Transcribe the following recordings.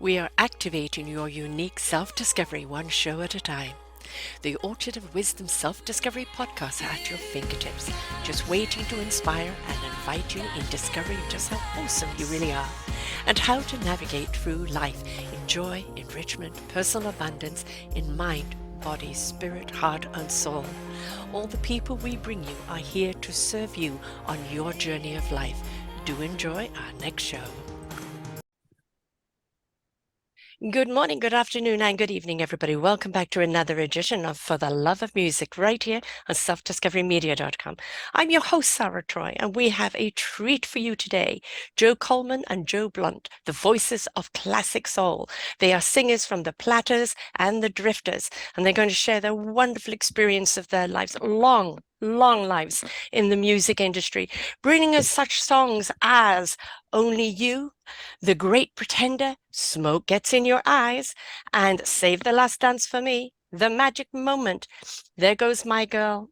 We are activating your unique self-discovery one show at a time. The Orchard of Wisdom Self-Discovery podcast are at your fingertips, just waiting to inspire and invite you in discovering just how awesome you really are and how to navigate through life in joy, enrichment, personal abundance, in mind, body, spirit, heart, and soul. All the people we bring you are here to serve you on your journey of life. Do enjoy our next show. Good morning, good afternoon, and good evening, everybody. Welcome back to another edition of For the Love of Music right here on selfdiscoverymedia.com. I'm your host, Sarah Troy, and we have a treat for you today. Joe Coleman and Je Blunt, the voices of classic soul. They are singers from the Platters and the Drifters, and they're going to share their wonderful experience of their lives, long lives in the music industry, bringing us such songs as Only You, The Great Pretender, Smoke Gets in Your Eyes, and Save the Last Dance for Me, The Magic Moment, There Goes My Girl,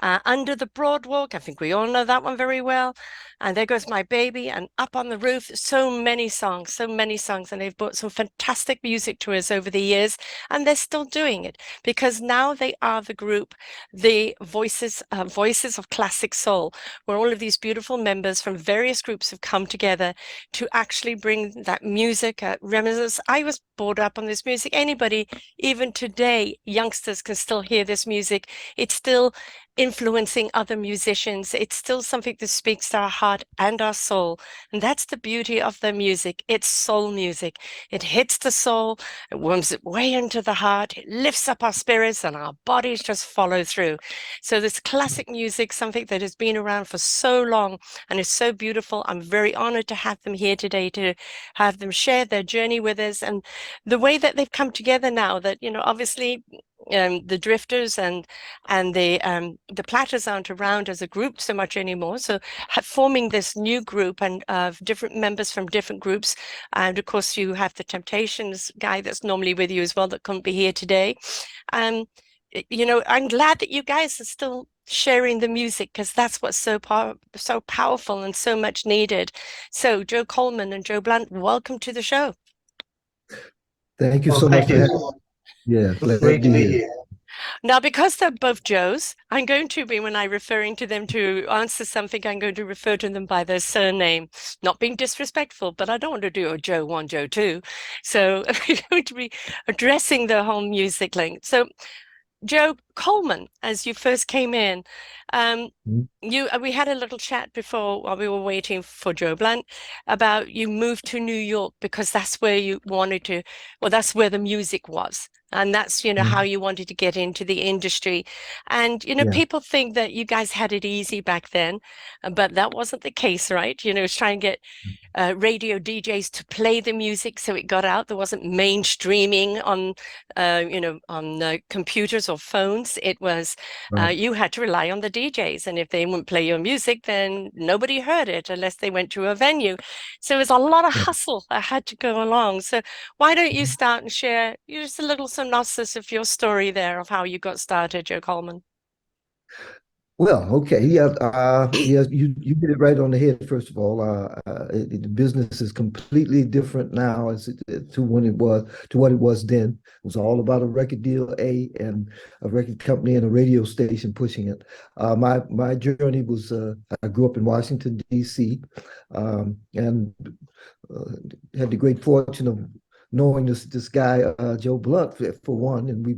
Under the Broadwalk, I think we all know that one very well, and There Goes My Baby, and Up on the Roof. So many songs, and they've brought some fantastic music to us over the years, and they're still doing it because now they are the group, the Voices of Classic Soul, where all of these beautiful members from various groups have come together to actually bring that music, reminiscence. I was brought up on this music. Anybody, even today, youngsters can still hear this music. It's still influencing other musicians. It's still something that speaks to our heart and our soul. And that's the beauty of the music. It's soul music. It hits the soul, it warms it way into the heart, it lifts up our spirits, and our bodies just follow through. So this classic music, something that has been around for so long and is so beautiful. I'm very honored to have them here today, to have them share their journey with us and the way that they've come together now that, obviously the Drifters and the Platters aren't around as a group so much anymore. So forming this new group and of different members from different groups. And of course, you have the Temptations guy that's normally with you as well that couldn't be here today. I'm glad that you guys are still sharing the music because that's what's so powerful and so much needed. So Joe Coleman and Je Blunt, welcome to the show. Thank you so much for having me. Yeah, glad to be here. Now, because they're both Joes, I'm going to be, when I'm referring to them to answer something, I'm going to refer to them by their surname. Not being disrespectful, but I don't want to do a Joe 1, Joe 2. So I'm going to be addressing the whole music link. So Joe Coleman, as you first came in, Mhm. we had a little chat before while we were waiting for Je Blunt about you moved to New York because that's where you wanted to, well, that's where the music was. And that's, how Mhm. you wanted to get into the industry. And, Yeah, people think that you guys had it easy back then, but that wasn't the case, right? It's trying to get radio DJs to play the music so it got out. There wasn't mainstreaming on, on computers or phones. It was right. you had to rely on the DJs, and if they wouldn't play your music, then nobody heard it unless they went to a venue. So it was a lot of Yeah. hustle that had to go along. So why don't you start and share just a little synopsis of your story there of how you got started, Joe Coleman? Well, okay, yeah, yeah, you hit it right on the head. First of all, the business is completely different now to when it was to what it was then. It was all about a record deal, and a record company and a radio station pushing it. My journey was I grew up in Washington D.C. And had the great fortune of knowing this guy Joe Blunt for one, and we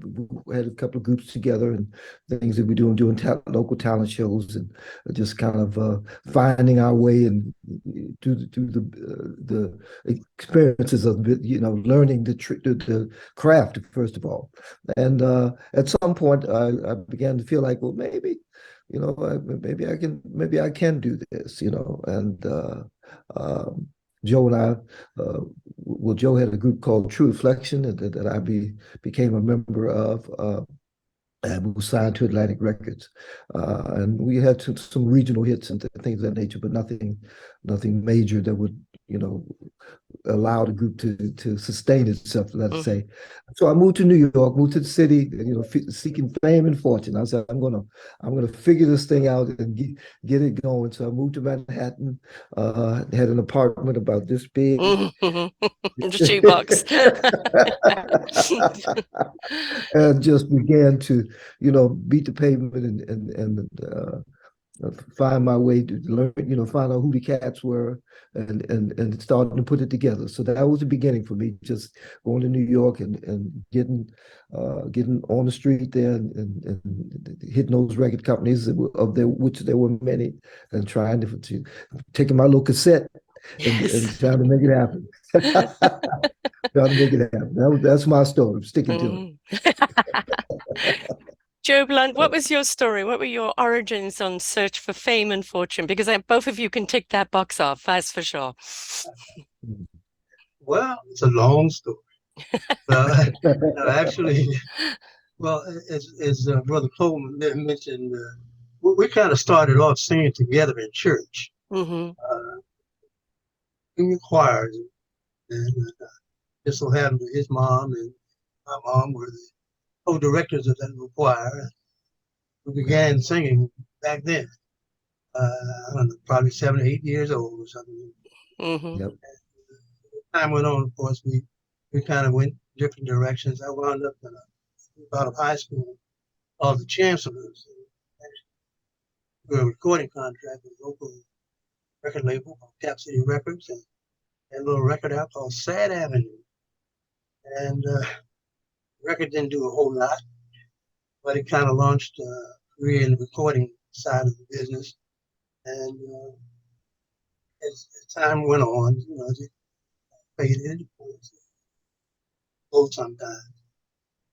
had a couple of groups together and things that we doing local talent shows and just kind of finding our way and through the experiences of learning the craft first of all, and at some point I began to feel like, well, maybe maybe I can do this, and Joe and I, Joe had a group called True Reflection that I became a member of. and we were signed to Atlantic Records, and we had some regional hits and things of that nature, but nothing major that would, you know, allow the group to sustain itself, let's Hmm. say. So I moved to New York, moved to the city, you know, seeking fame and fortune. I said, I'm gonna figure this thing out and get it going. So I moved to Manhattan, had an apartment about this big. Hmm. The shoebox. And just began to, you know, beat the pavement and find my way to learn, you know, find out who the cats were and starting to put it together. So that was the beginning for me, just going to New York and getting on the street there and hitting those record companies of there, which there were many, and trying to taking my little cassette and Yes. trying to make it happen. Trying to make it happen. That's my story. I'm sticking to Mhm. Joe Blunt, what was your story? What were your origins on Search for Fame and Fortune? Because both of you can tick that box off, that's for sure. it. Well, it's a long story. Uh, no, actually, well, as Brother Coleman mentioned, we kind of started off singing together in church. Hmm. Uh, in the choirs, and just so happened that his mom and my mom were the co-directors of that little choir. We began singing back then. I don't know, probably 7 or 8 years old or something. Hmm. Yep. Time went on, of course, we kind of went different directions. I wound up out of high school, all the chancellors. We a recording contract with a local record label called Cap City Records, and had a little record out called Sad Avenue. And the record didn't do a whole lot, but it kind of launched a career in the recording side of the business. And as time went on, you know, it faded, of course, both sometimes.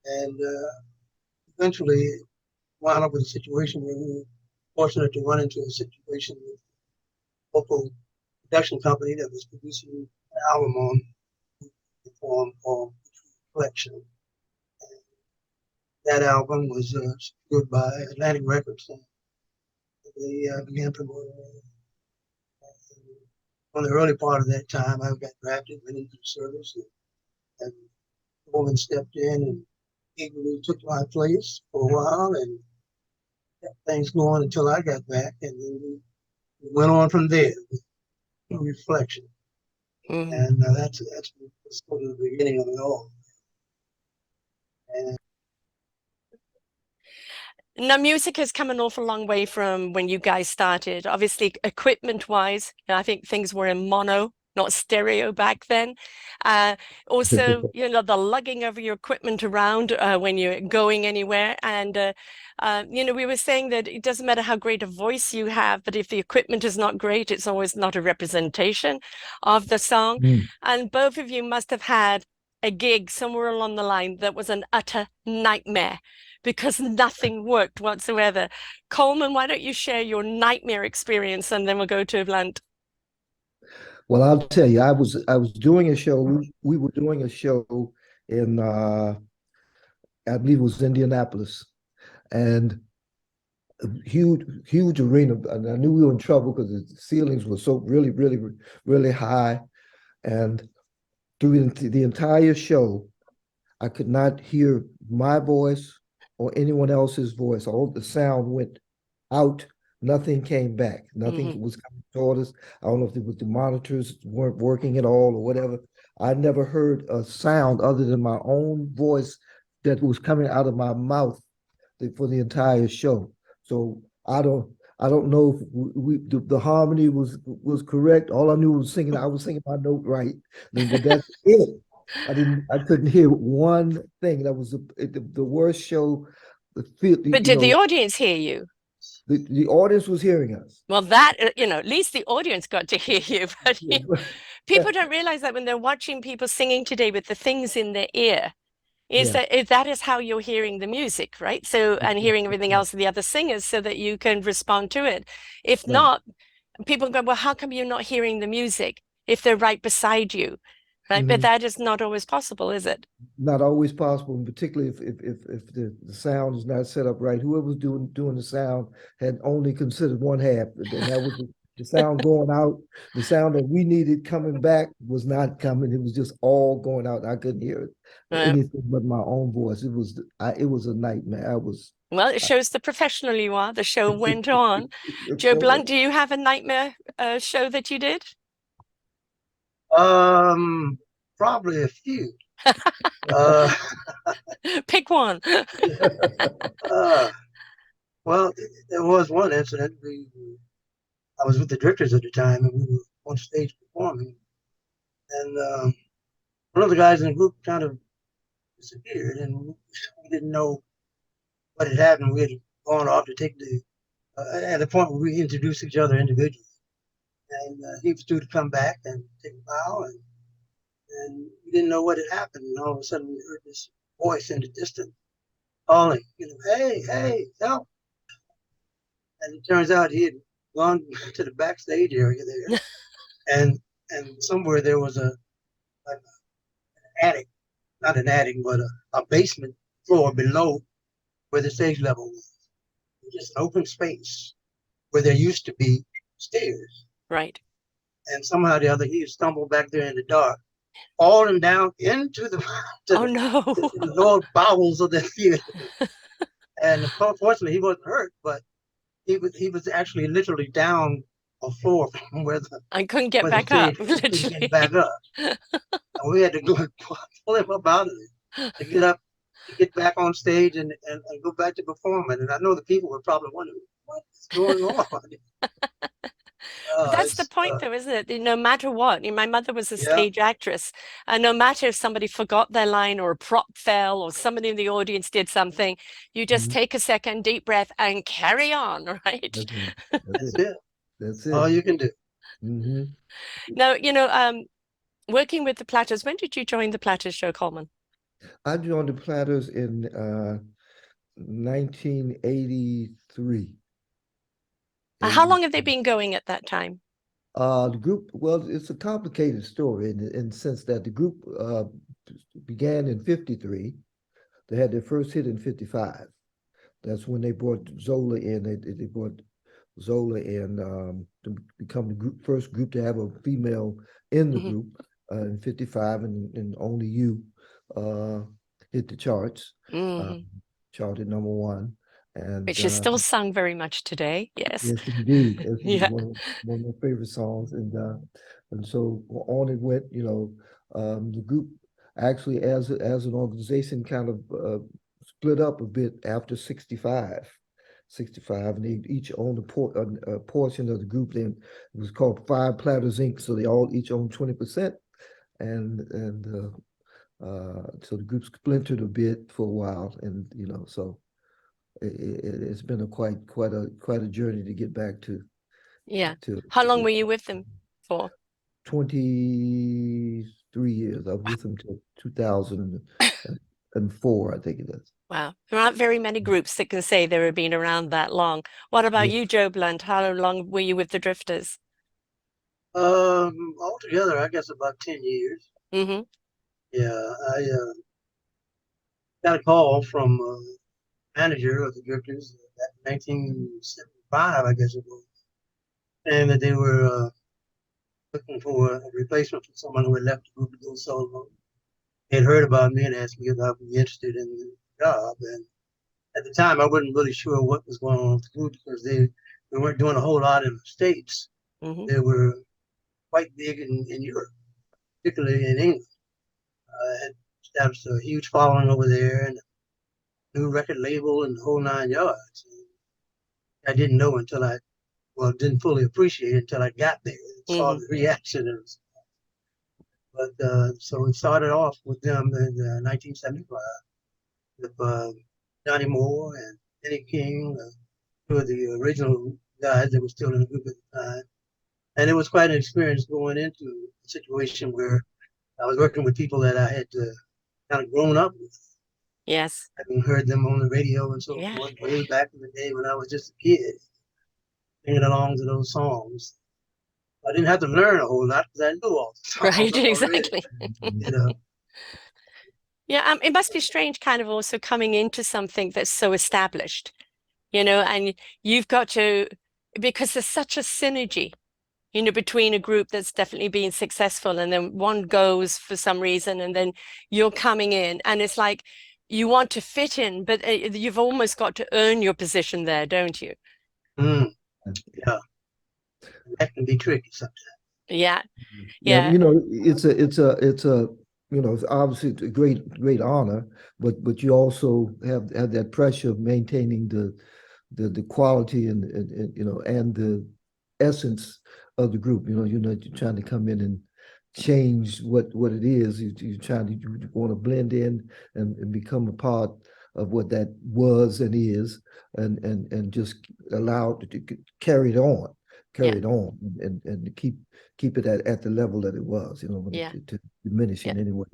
And eventually wound up with a situation where we were fortunate to run into a situation with a local production company that was producing an album on the form called Collection. And that album was secured by Atlantic Records. And they began promoting it. On the early part of that time, I got drafted, went into the service, and the woman stepped in and eagerly took my place for a while and kept things going until I got back. And then we went on from there with reflection. Hmm. And that's sort of the beginning of it all. And Now, music has come an awful long way from when you guys started. Obviously, equipment-wise, I think things were in mono, not stereo back then. Uh, Also, the lugging of your equipment around when you're going anywhere. And, we were saying that it doesn't matter how great a voice you have, but if the equipment is not great, it's always not a representation of the song. Mm. And both of you must have had a gig somewhere along the line that was an utter nightmare because nothing worked whatsoever. Coleman, why don't you share your nightmare experience and then we'll go to Blunt. Well, I'll tell you, I was doing a show. We were doing a show in I believe it was Indianapolis, and a huge arena. And I knew we were in trouble because the ceilings were so really high. And through the entire show, I could not hear my voice or anyone else's voice. All the sound went out. Nothing came back. Nothing Hmm. was coming toward us. I don't know if it was the monitors weren't working at all or whatever. I never heard a sound other than my own voice that was coming out of my mouth for the entire show. So I don't know if the harmony was correct. All I knew was singing. I was singing my note right, but that's it. I couldn't hear one thing. That was the worst show. But You did the know, audience hear you? the audience was hearing us. Well, at least the audience got to hear you. But people don't realize that when they're watching people singing today with the things in their ear, is Yeah, that is how you're hearing the music, right? So, and hearing everything else of the other singers so that you can respond to it. If right. not, people go, well, how come you're not hearing the music if they're right beside you? right? But that is not always possible, is it? Not always possible, and particularly if the sound is not set up right. Whoever was doing the sound had only considered one half, and that was the sound going out. The sound that we needed coming back was not coming. It was just all going out. I couldn't hear it, anything but my own voice. It was a nightmare. Well, it shows the professional you are. The show went on. Joe Blunt, do you have a nightmare show that you did? Probably a few. Uh, Pick one. uh, well, there was one incident. I was with the Drifters at the time, and we were on stage performing, and one of the guys in the group kind of disappeared, and we didn't know what had happened. We had gone off to take at the point where we introduced each other individually, and he was due to come back and take a bow, and we didn't know what had happened. And all of a sudden, we heard this voice in the distance calling, hey, hey, help! And it turns out he had gone to the backstage area there, and somewhere there was like an attic, not an attic, but a basement floor below where the stage level was. Just an open space where there used to be stairs. Right. And somehow or the other, he stumbled back there in the dark, falling down into the lower bowels of the theater. And fortunately, he wasn't hurt, but he was actually literally down a floor from where I couldn't get back up. Couldn't get back up. And we had to go and pull him up out of it to get up, to get back on stage and go back to performing. And I know the people were probably wondering, what is going on? That's the point, though, isn't it? No matter what, my mother was a stage actress, and no matter if somebody forgot their line or a prop fell or somebody in the audience did something, you just take a second, deep breath, and carry on, right? That's it. That's it. All you can do. Now, working with the Platters, when did you join the Platters, Joe Coleman? I joined the Platters in 1983. How long have they been going at that time? The group, well, it's a complicated story in the sense that the group began in 53. They had their first hit in 55. That's when they brought Zola in. They brought Zola in to become the first group to have a female in the group in 55, and Only You hit the charts, charted #1. And which is still sung very much today. Yes. Yes, indeed. It's one of my favorite songs. And so on it went, the group actually as an organization kind of split up a bit after 65. 65, and they each owned a portion of the group. Then it was called Five Platters Inc. So they all each owned 20%. And so the group splintered a bit for a while, and so it's been quite a journey to get back to. Yeah. How long were you with them for? 23 years. I was with them till 2004, I think it is. Wow. There aren't very many groups that can say they were been around that long. What about you, Joe Blunt? How long were you with the Drifters? Altogether, I guess about 10 years. Yeah, I got a call from manager of the Drifters back in 1975, I guess it was, and that they were looking for a replacement for someone who had left the group to go solo. They had heard about me and asked me if I would be interested in the job. And at the time, I wasn't really sure what was going on with the group because they weren't doing a whole lot in the States. They were quite big in Europe, particularly in England. Had established a huge following over there and a new record label and the whole 9 yards. And I didn't know didn't fully appreciate it until I got there and saw the reaction. But so it started off with them in 1975 with Johnny Moore and Eddie King, two of the original guys that were still in the group at the time. And it was quite an experience going into a situation where I was working with people that I had kind of grown up with. Yes. Having heard them on the radio and so forth way back in the day when I was just a kid, singing along to those songs. I didn't have to learn a whole lot because I knew all the songs Right, already. exactly. You know. Yeah, it must be strange kind of also coming into something that's so established, and you've got to, because there's such a synergy, between a group that's definitely been successful and then one goes for some reason and then you're coming in and it's like you want to fit in, but you've almost got to earn your position there, don't you? Mm, yeah, that can be tricky sometimes. Yeah, Yeah, yeah, it's obviously a great honor, but you also have that pressure of maintaining the quality and the essence of the group. You're trying to come in and change what it is. You want to blend in and become a part of what that was and is, and just allow it to yeah, carry it on, and keep it at the level that it was. When yeah, to diminish yeah. in any way.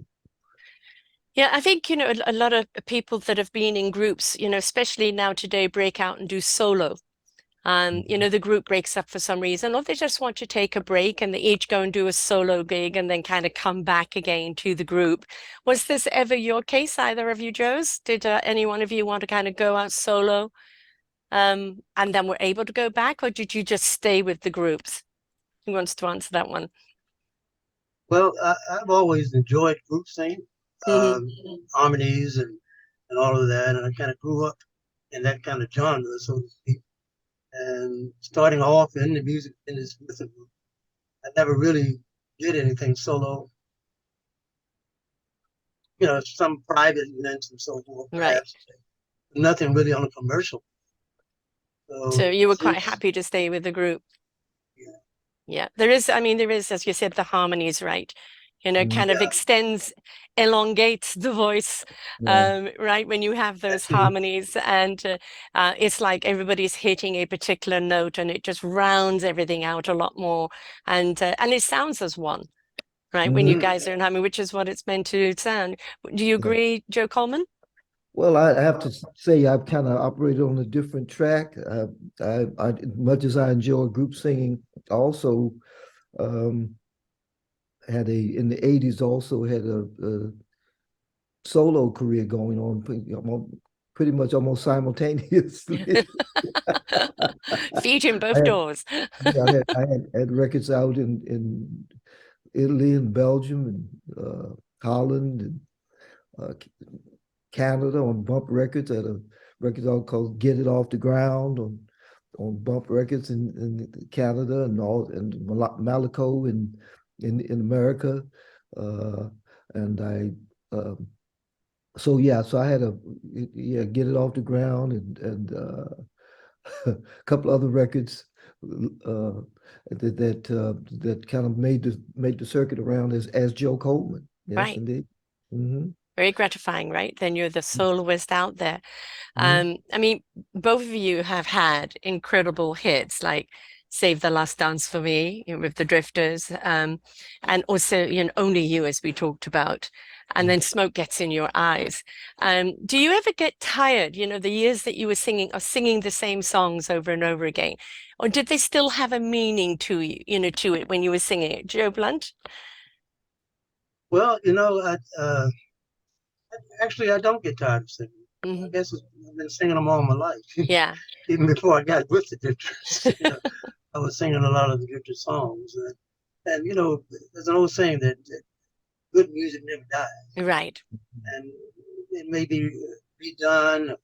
Yeah, I think, a lot of people that have been in groups, especially now today, break out and do solo. The group breaks up for some reason, or they just want to take a break and they each go and do a solo gig and then kind of come back again to the group. Was this ever your case, either of you, Joes? Did any one of you want to kind of go out solo, and then were able to go back, or did you just stay with the groups? Who wants to answer that one? Well, I've always enjoyed group singing, Hmm. harmonies and all of that, and I kind of grew up in that kind of genre, so to speak. And starting off in the music industry with a group, I never really did anything solo. Some private events and so forth, Right. perhaps. Nothing really on a commercial. So So you were quite since happy to stay with the group. yeah, Yeah, there is, I mean, there is, as you said, the harmonies, right? Kind of yeah, extends, elongates the voice, Yeah. right? When you have that those too. harmonies, and it's like everybody's hitting a particular note, and it just rounds everything out a lot more, and it sounds as one, right? When you Hmm. guys are in harmony, which is what it's meant to sound. Do you Yeah. agree, Joe Coleman? Well, I have to say I've kind of operated on a different track. Much as I enjoy group singing, also um, had in the '80s also had a solo career going on pretty much almost simultaneously. Feet in I both had, doors. yeah, I had records out in Italy and Belgium and Holland and uh, Canada on Bump Records at a record out called "Get It Off the Ground" on Bump Records in Canada and all and Malaco in America, uh, and so I had Get It Off the Ground and a couple other records that kind of made the circuit around as Joe Coleman. Yes, Right. indeed. Hmm. Very gratifying, right? Then you're the soloist out there. Hmm. I mean, both of you have had incredible hits like Save the Last Dance for Me, with the Drifters, and also, Only You, as we talked about, and then Smoke Gets in Your Eyes. Do you ever get tired, the years that you were singing or singing the same songs over and over again? Or did they still have a meaning to you, to it when you were singing it? Joe Blunt? Well, actually, I don't get tired of singing. I Hmm. guess I've been singing them all my life, Yeah, even before I got with the Drifters. I was singing a lot of the Drifter songs, and there's an old saying that good music never dies, right. and it may be redone,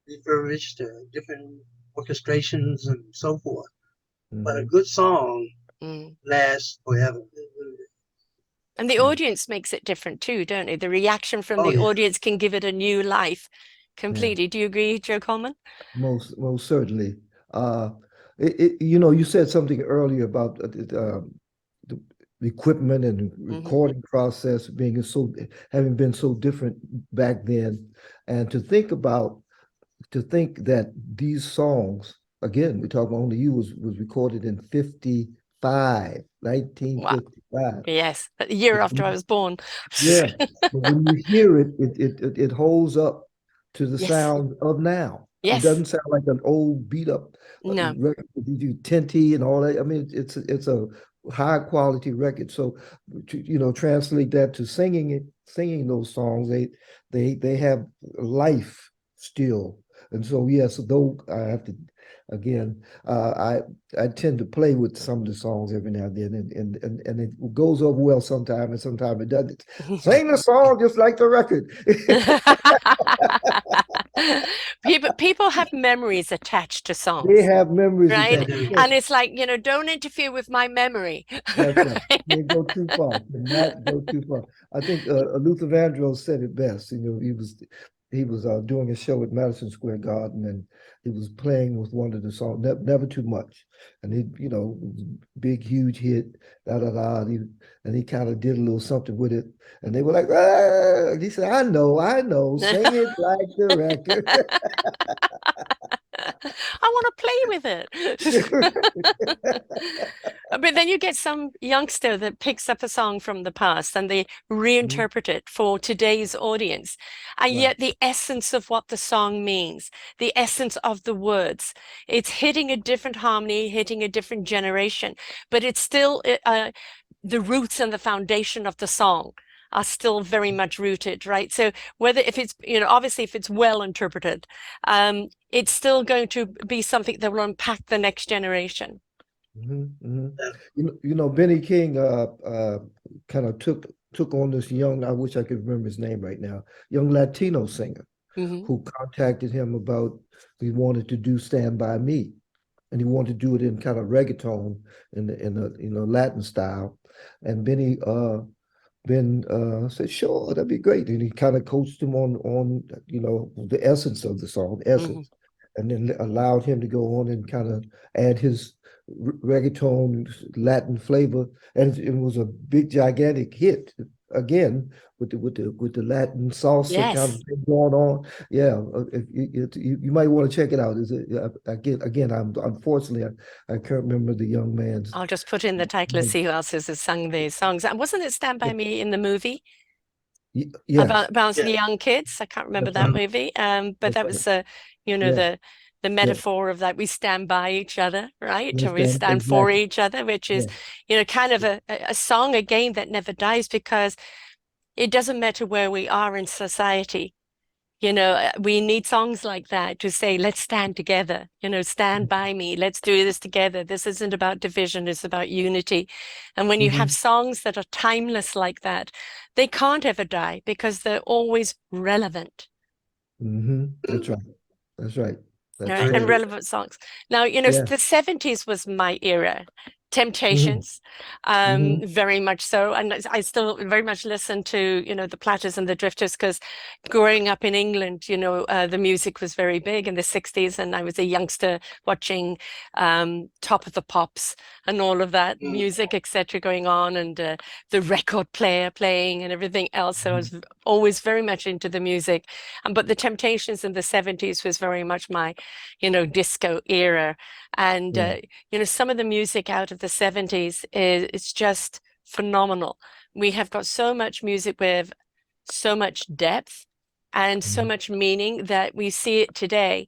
refurbished, different orchestrations, and so forth. But a Hmm. good song Mm. lasts forever. And the Yeah. audience makes it different too, don't they? The reaction from Oh the yeah, audience can give it a new life Yeah. completely. Do you agree, Joe Coleman? Most certainly. Uh, you said something earlier about the equipment and Hmm. recording process being having been so different back then, and to think that these songs, again, we talk about Only You was recorded in 55, Wow. 1955. Yes, a year after I was born. Yeah, but when you hear it, it holds up to the Yes, sound of now. It yes. doesn't sound like an old beat up No, record with you tinty and all that. I mean, it's a high quality record. So to translate that to singing those songs, they have life still. And so yes, though I have to again, I tend to play with some of the songs every now and then, and it goes over well sometimes, and sometimes it doesn't. Sing the song just like the record. People have memories attached to They songs, have memories right? attached. They do. And it's like, don't interfere with my memory. That's right. They go too far. Cannot go too far. I think Luther Vandross said it best. He was doing a show at Madison Square Garden, and he was playing with one of the songs, "Never Too Much," and big, huge hit, da da da. And he kind of did a little something with it, and they were like, ah! And he said, "I know, sing it like the record." I want to play with it. But then you get some youngster that picks up a song from the past and they Mhm. reinterpret it for today's audience. And Right. yet the essence of what the song means, the essence of the words, it's hitting a different harmony, hitting a different generation, but it's still the roots and the foundation of the song are still very much rooted, right? So whether if it's, obviously if it's well interpreted, it's still going to be something that will impact the next generation. Benny King kind of took on this young, I wish I could remember his name right now, young Latino singer Hmm. who contacted him about he wanted to do Stand By Me, and he wanted to do it in kind of reggaeton in a Latin style. And Ben said, "Sure, that'd be great." And he kind of coached him on the essence of the song, Hmm. essence, and then allowed him to go on and kind of add his reggaeton Latin flavor, and it was a big gigantic hit again with the Latin salsa kind Yes. of thing going on. Yeah, you might want to check it out. Is it again? I'm unfortunately I can't remember the young man's I'll just put in the title and name. see who else has sung these songs. And wasn't it Stand By Me in the movie Yes, about the Yeah. young kids? I can't remember that's that right. Mhm. movie. But That's that right. was Yeah, the yeah. metaphor of that we stand by each other, right? Or we Understand stand for exactly. each other, which is, Yeah. kind of a song again that never dies because it doesn't matter where we are in society. We need songs like that to say, let's stand together, stand by me, let's do this together. This isn't about division, it's about unity. And when you have Hmm. songs that are timeless like that, they can't ever die because they're always relevant. That's right. That's right. That's Right, Very and totally. true. relevant songs. Now, Yeah. the 70s was my era. Hmm. Temptations, Hmm. very much so. And I still very much listen to, the Platters and the Drifters because growing up in England, the music was very big in the 60s. And I was a youngster watching Top of the Pops and all of that Mm. music, etc., going on, and the record player playing and everything else. So I was always very much into the music. But the Temptations in the 70s was very much my disco era. And, Yeah. some of the music out of the 70s it's just phenomenal. We have got so much music with so much depth and so Mhm. much meaning that we see it today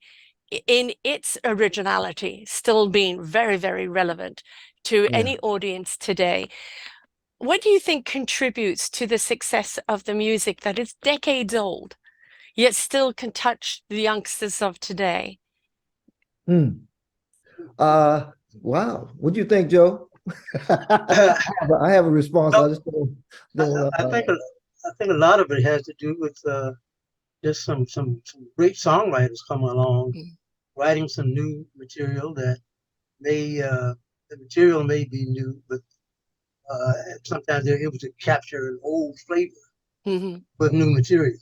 in its originality, still being very, very relevant to Yeah. any audience today. What do you think contributes to the success of the music that is decades old, yet still can touch the youngsters of today? Hmm. Wow. What do you think, Joe? I have a response. Well, I just don't I think I think a lot of it has to do with just some great songwriters coming along, Mm. writing some new material that may the material may be new, but uh, sometimes they're able to capture an old flavor Mhm. with new material,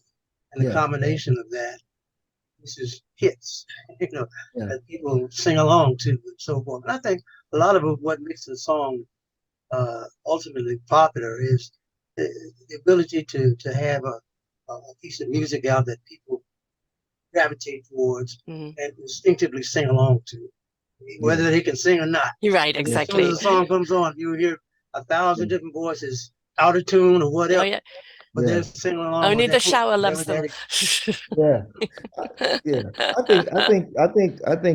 and the yeah, combination of that, this is hits, you know, yeah. that people sing along to and so forth. And I think a lot of what makes a song ultimately popular is the ability to have a piece of music out that people gravitate towards Mhm. and instinctively sing along to, Yeah, whether they can sing or not. You're right, And as soon as exactly. the song comes on, you hear a yeah, thousand different voices out of tune or Oh whatever, yeah. but they're yeah, singing along with Only the that hook, shower whatever loves that them. is. yeah. Yeah. I think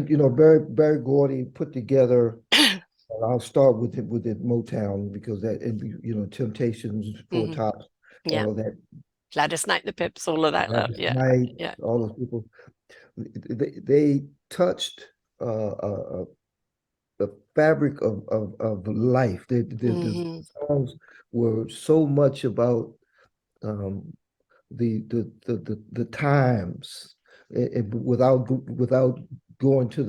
Barry Gordy put together I'll start with the Motown because that, and you know, Temptations, Four Hmm. Tops, Yeah. all of that. Gladys Knight, the Pips, all of that love. Gladys Yeah. Knight, Yeah. all those people, they touched the fabric of life. The Hmm. songs were so much about um, the times, without going to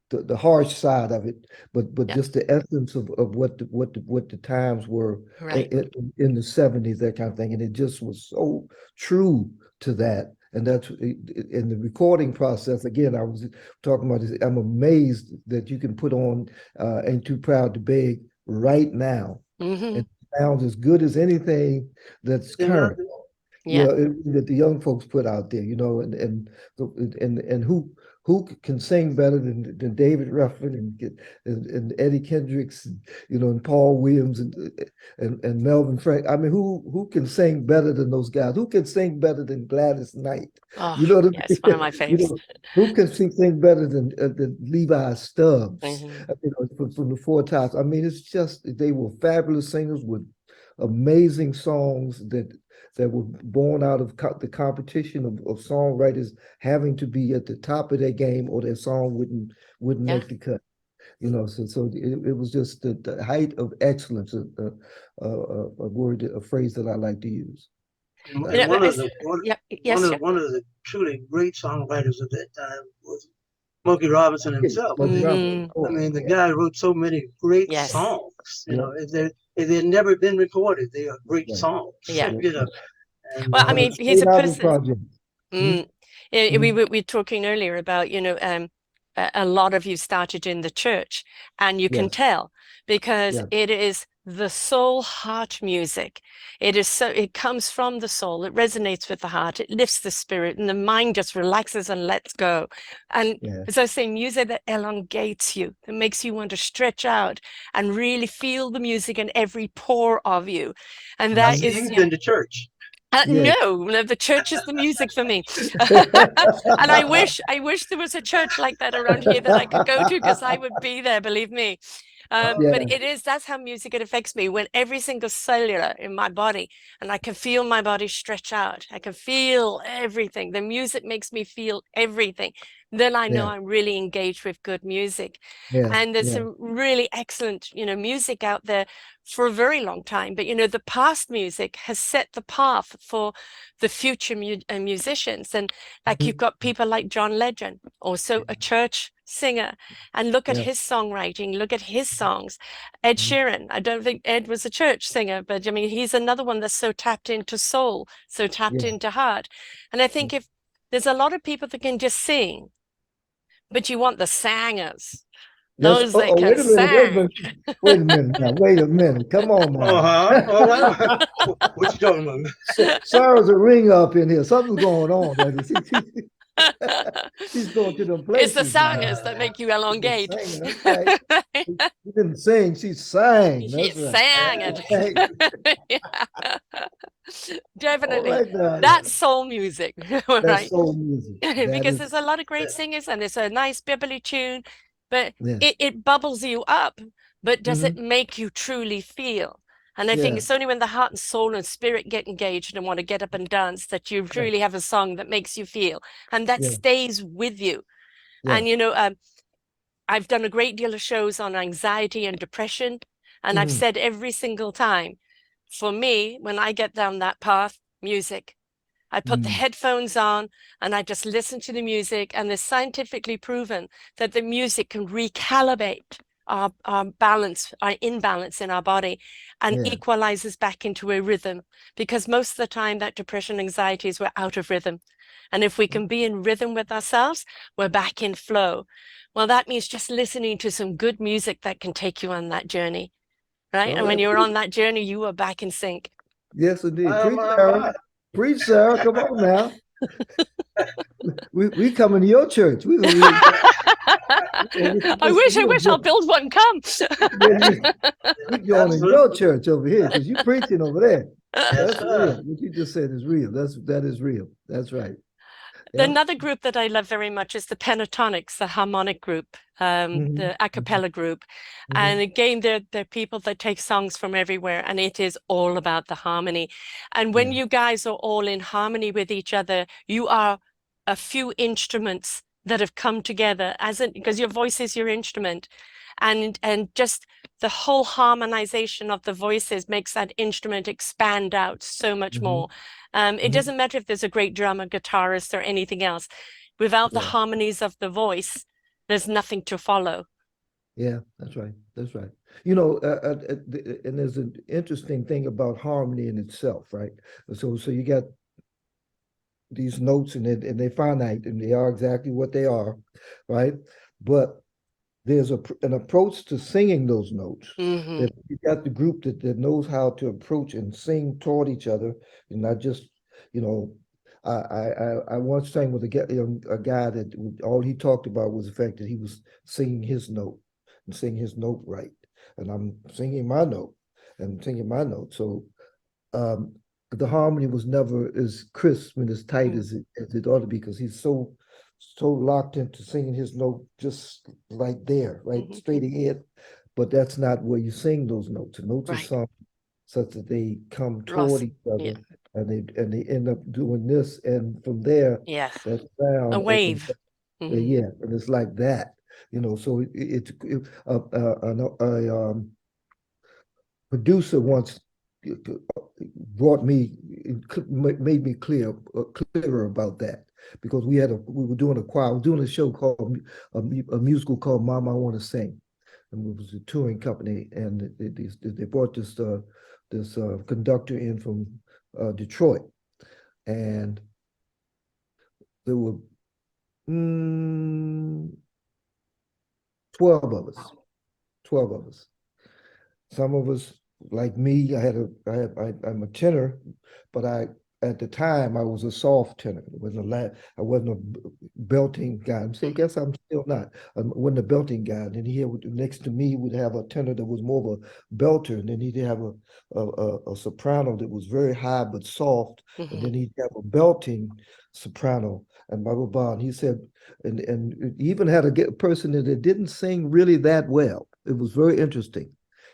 the harsh side of it, but Yeah. just the essence of what the times were Right. in the 70s, that kind of thing. And it just was so true to that. And that's in the recording process. Again, I was talking about this. I'm amazed that you can put on Ain't Too Proud to Beg right now. Hmm. It sounds as good as anything that's They're not current, you Yeah. know, that the young folks put out there, you know, and who can sing better than David Ruffin and Eddie Kendricks, you know, and Paul Williams and Melvin Frank. I mean, who can sing better than those guys? Who can sing better than Gladys Knight? Oh, You know what I yes. One of mean? my You faves. know, who can sing better than Levi Stubbs? Hmm. You know, from the Four Tops. I mean, it's just they were fabulous singers with amazing songs that were born out of the competition of songwriters having to be at the top of their game or their song wouldn't Yeah. make the cut. You know, so it was just the height of excellence, a word, a phrase that I like to use. You know, And yeah. Yes. Yeah. one of the truly great songwriters of that time was Smokey Robinson Yeah, himself. Smokey Robinson, Hmm. of I course. mean, the Yeah, guy wrote so many great Yes. songs. You yeah, know, if they'd never been recorded, they are great yeah, songs. Yeah. yeah, You yeah. know, and Well, I From the mean, he's Straight a Album person. Project. Mm. Mhm, We mhm. were talking earlier about, a lot of you started in the church, and you can Yes, tell because yeah, it is the soul heart music. It is so, it comes from the soul, it resonates with the heart, it lifts the spirit, and the mind just relaxes and lets go. And yeah. as I say, music that elongates you, that makes you want to stretch out and really feel the music in every pore of you. And I that Mhm. is, sing in the church. Yeah. no, the church is the music for me. And I wish there was a church like that around here that I could go to because I would be there, believe me. But Yeah, that's how music it affects me when every single cellular in my body, and I can feel my body stretch out. I can feel everything. The music makes me feel everything. Then I know yeah, I'm really engaged with good music. yeah, And there's yeah. some really excellent, music out there for a very long time. But the past music has set the path for the future musicians. And like you've Mhm. got people like John Legend, also a church singer, and look at Yeah. his songwriting, look at his songs. Ed Mhm. Sheeran, I don't think Ed was a church singer, but I mean, he's another one that's so tapped into soul, so tapped Yeah. into heart. And I think if there's a lot of people that can just sing, but you want the singers, That's those that can wait a minute, wait a sing. minute, wait a minute now, wait a minute. Come on Oh, now. huh? All right. What you talking about? Sarah's a ring up in here. Something's going on. She's going to them It's the places now. singers that make you She's a elongate. singer. That's right. She didn't sing, she sang. She That's right. sang She it. sang. All Definitely. right now. That's soul music, That's right? soul music. That Because is, there's a lot of great singers and it's a nice bibbly tune, but yeah. it bubbles you up. But does it Hmm. make you truly feel? And I think Yeah. it's only when the heart and soul and spirit get engaged and want to get up and dance that you Yeah. truly have a song that makes you feel and that Yeah. stays with you. Yeah. And I've done a great deal of shows on anxiety and depression, and I've Hmm. said every single time, for me, when I get down that path, music. I put the Mm. headphones on and I just listen to the music, and it's scientifically proven that the music can recalibrate our balance, our imbalance in our body, and Yeah. equalizes back into a rhythm. Because most of the time, that depression, anxiety is we're out of rhythm. And if we can be in rhythm with ourselves, we're back in flow. Well, that means just listening to some good music that can take you on that journey, right? All And when right. you're on that journey, you are back in sync. Yes, indeed. My, Preach, my, Sarah. my. Preach, Sarah. Come on now. We coming to your church. We I listen to wish I'll you. build one. Come. We joining your Absolutely. church over here because you preaching over there. Yes, That's real. sir. What you just said is real. That is real. That's right. yeah. Another group that I love very much is the pentatonics, the harmonic group, Hmm. the a cappella group. And Hmm. again, they're people that take songs from everywhere, and it is all about the harmony. And when Yeah. you guys are all in harmony with each other, you are a few instruments that have come together as in because your voice is your instrument. And just the whole harmonization of the voices makes that instrument expand out so much Hmm. more. It Hmm. doesn't matter if there's a great drummer, guitarist, or anything else. Without the Yeah. harmonies of the voice, there's nothing to follow. Yeah, that's right. That's right. And there's an interesting thing about harmony in itself, right? So you got these notes, and they're finite, and they are exactly what they are, right? But there's an approach to singing those notes Hmm. that you got the group that knows how to approach and sing toward each other, and not just, you know, I once sang with a guy that all he talked about was the fact that he was singing his note and singing his note right, and I'm singing my note and singing my note. So um, the harmony was never as crisp and as tight Mm. as it ought to be, because he's so locked into singing his note just right there, right Hmm. straight ahead. But that's not where you sing those notes. The notes are Right. sung such that they come toward Lost. each Yeah. other, and they end up doing this, and from there, Yeah. that A sound opens wave. up. Hmm. Yeah, and it's like that, So a producer once brought me, made me clearer about that, because we were doing a choir, we were doing a show called a musical called Mama I Want to Sing, and it was a touring company, and they brought this conductor in from Detroit, and there were mm, 12 of us, 12 of us. Some of us, like me, I'm a tenor, but at the time I was a soft tenor. I wasn't a belting guy. I Hmm. guess I'm still not. I wasn't a belting guy. And then here next to me would have a tenor that was more of a belter, and then he'd have a soprano that was very high but soft, and Hmm. then he'd have a belting soprano, and blah blah blah. And he said, and he even had a person that didn't sing really that well. It was very interesting.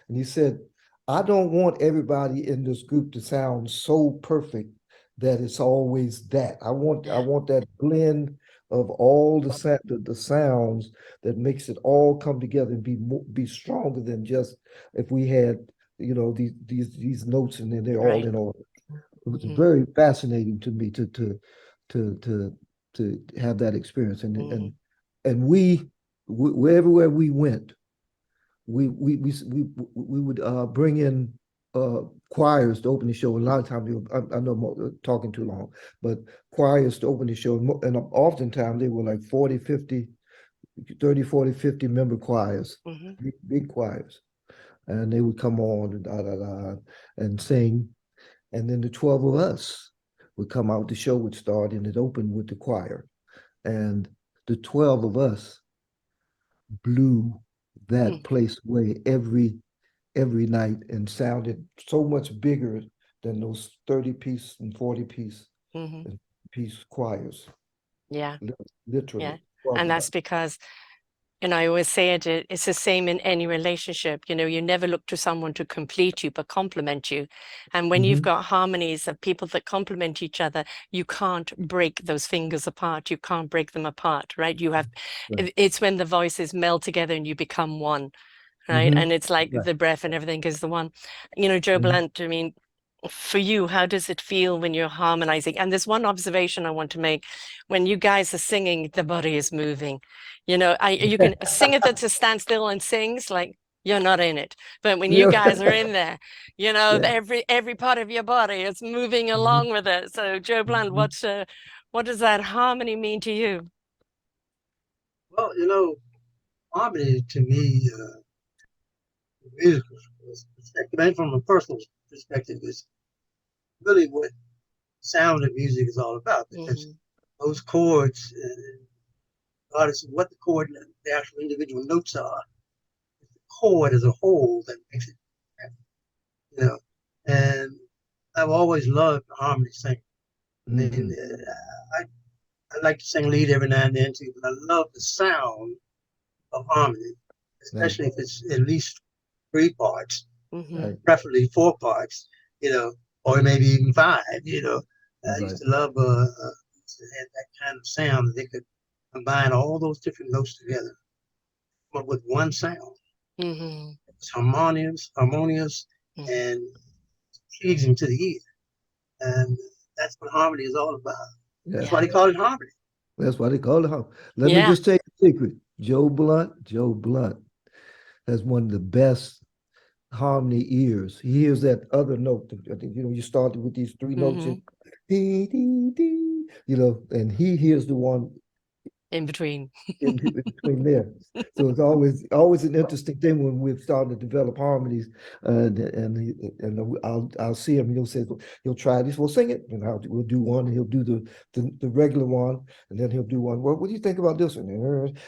And he said, I don't want everybody in this group to sound so perfect that it's always that. I Yeah. want that blend of all the sounds that makes it all come together and be stronger than just if we had, these notes, and then they're all Right. in order. It was Hmm. very fascinating to me to to to have that experience. Hmm. And wherever we went, we would bring in choirs to open the show. A lot of times, I know I'm talking too long, but choirs to open the show. And oftentimes they were like 40, 50, 30, 40, 50 member choirs, Hmm. big choirs. And they would come on and da, da, da, and sing. And then the 12 of us would come out. The show would start, and it opened with the choir. And the 12 of us blew that place away every night, and sounded so much bigger than those 30-piece and 40-piece Hmm. piece choirs. Yeah. Yeah. Literally 12 And of that's us. because, I always say it's the same in any relationship. You never look to someone to complete you, but complement you. And when you've Hmm. got harmonies of people that complement each other, you can't break those fingers apart. You can't break them apart, right? Right. It's when the voices meld together and you become one, right? Hmm. And it's like Right. the breath and everything is the one. Joe Hmm. Blunt, I mean, for you, how does it feel when you're harmonizing? And there's one observation I want to make. When you guys are singing, the body is moving. You can sing it that's a standstill and sings like you're not in it. But when you Yeah. guys are in there, Yeah. every part of your body is moving Hmm. along with it. So Joe Blunt, Hmm. what does that harmony mean to you? Well, harmony to me, musical perspective and from a personal perspective, is really what sound of music is all about, because Hmm. those chords, regardless of what the chord, the actual individual notes are, it's the chord as a whole that makes it, you know. And I've always loved harmony singing. I mean, Hmm. I I like to sing lead every now and then too, but I love the sound of harmony, Right, especially if it's at least three parts, Mm-hmm. right, preferably four parts, or maybe even five. I right. used to love used to have that kind of sound that they could combine all those different notes together, but with one sound. Mm-hmm. It's harmonious, Mm-hmm. and pleasing to the ear, and that's what harmony is all about. That's Yeah, why Yeah. they call it harmony. that's why they call it home. Let me Yeah. just tell you a secret. Joe Blunt has one of the best harmony ears. He hears that other note. I think you started with these three notes Mm-hmm. in dee dee dee, and he hears the one In between. in between there. So it's always an interesting thing when we're starting to develop harmonies, and I'll see him. He'll say he'll try this. We'll sing it, and we'll do one. And he'll do the regular one, and then he'll do one. Well, what do you think about this one?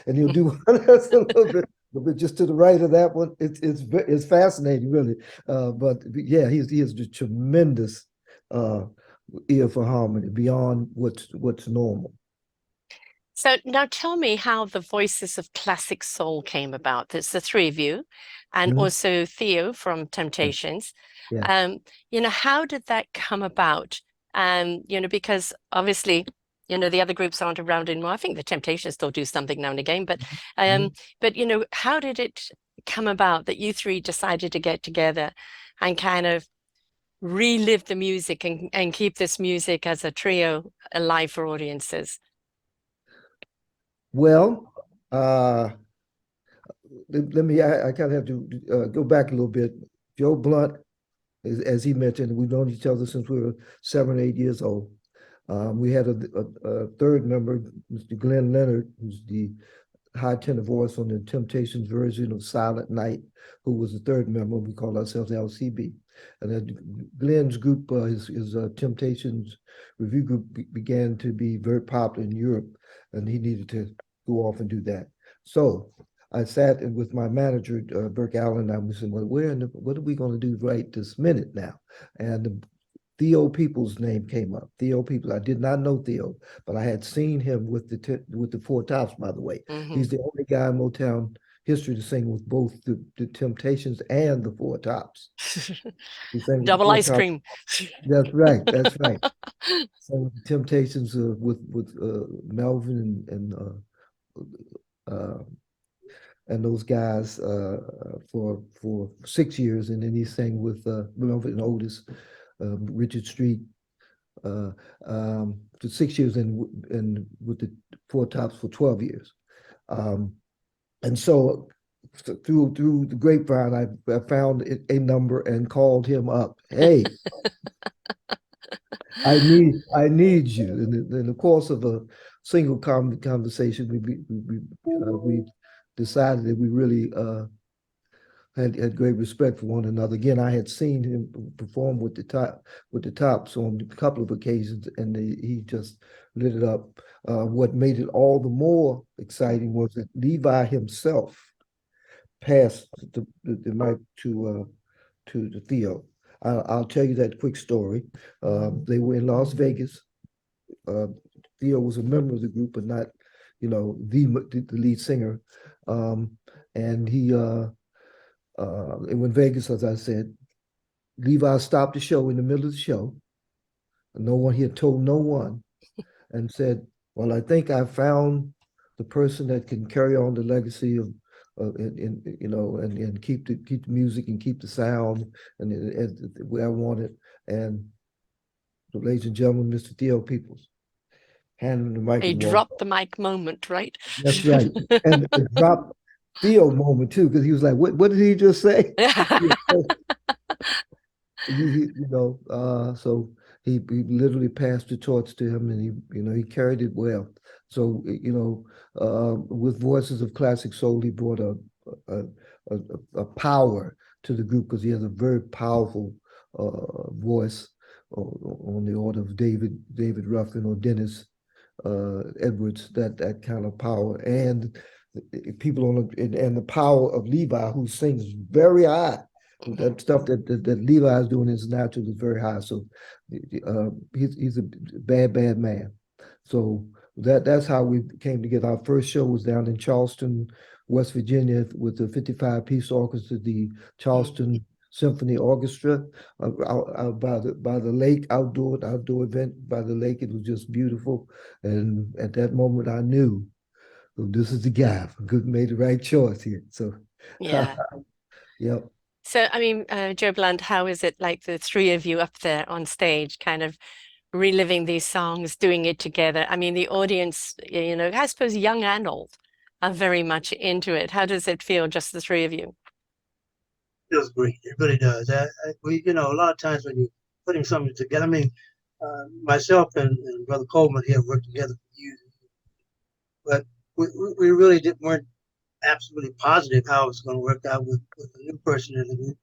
And he'll do one that's a little bit just to the right of that one. It's fascinating, really. But yeah, he has a tremendous uh, ear for harmony beyond what's normal. So now tell me how the Voices of Classic Soul came about. There's the three of you, and Mhm. also Theo from Yeah, Temptations. yeah. Um, how did that come about? Because obviously, the other groups aren't around anymore. I think the Temptations still do something now and again, but um, Mhm. but how did it come about that you three decided to get together and kind of relive the music and keep this music as a trio alive for audiences? Well, let me, I kind of have to go back a little bit. Joe Blunt, as he mentioned, we've known each other since we were 7 or 8 years old. We had a third member, Mr. Glenn Leonard, who's the high tenor voice on the Temptations version of Silent Night, who was the third member. We call ourselves LCB. And then Glenn's group, his Temptations review group began to be very popular in Europe, and he needed to go off and do that. So I sat with my manager, Burke Allen, and we said, well, what are we going to do right this minute now? And Theo Peoples' name came up. Theo Peoples. I did not know Theo, but I had seen him with the Four Tops. By the way, Hmm. he's the only guy in Motown history to sing with both the Temptations and the Four Tops. He sang with the Double Four ice Tops. cream. That's right. That's right. Sang with the Temptations with Melvin uh, and those guys for 6 years, and then he sang with Melvin and Otis, Richard Street, uh, for 6 years, and with the Four Tops for 12 years. Um, and so through the grapevine, I found a number and called him up. Hey, I need you. In the course of a single conversation, we decided that we really had great respect for one another. Again, I had seen him perform with the Tops on a couple of occasions, and he just lit it up. What made it all the more exciting was that Levi himself passed the mic to Theo. I'll tell you that quick story. They were in Las Vegas. Uh, Theo was a member of the group, but not, the lead singer. And in Vegas, as I said, Levi stopped the show in the middle of the show. No one, he had told no one, and said, "Well, I think I found the person that can carry on the legacy of, and keep the music and keep the sound and the way I want it." And so, ladies and gentlemen, Mr. Theo Peoples handed him the mic A and walked drop off. the mic moment, right? That's right, and a drop Theo moment too, because he was like, "What did he just say?" So he literally passed the torch to him, and he carried it well. So with Voices of Classic Soul, he brought a, a, a power to the group because he has a very powerful voice on the order of David Ruffin or Dennis Edwards, that kind of power, and people and the power of Levi, who sings very high. That stuff that Levi is doing is natural, is very high. So he's a bad man. So that's how we came together. Our first show was down in Charleston, West Virginia, with the 55-piece orchestra, the Mm. Charleston Symphony Orchestra, out by the lake, outdoor event by the lake. It was just beautiful, and at that moment, I knew, oh, this is the guy. Good, made the right choice here. So, Yeah. yep. So, I mean, Joe Blunt, how is it like the three of you up there on stage, kind of reliving these songs, doing it together? I mean, the audience, I suppose young and old are very much into it. How does it feel, just the three of you? Feels great. It really does. A lot of times when you're putting something together, I mean, myself and Brother Coleman here worked together for years, but we really weren't absolutely positive how it's going to work out with a new person in the group.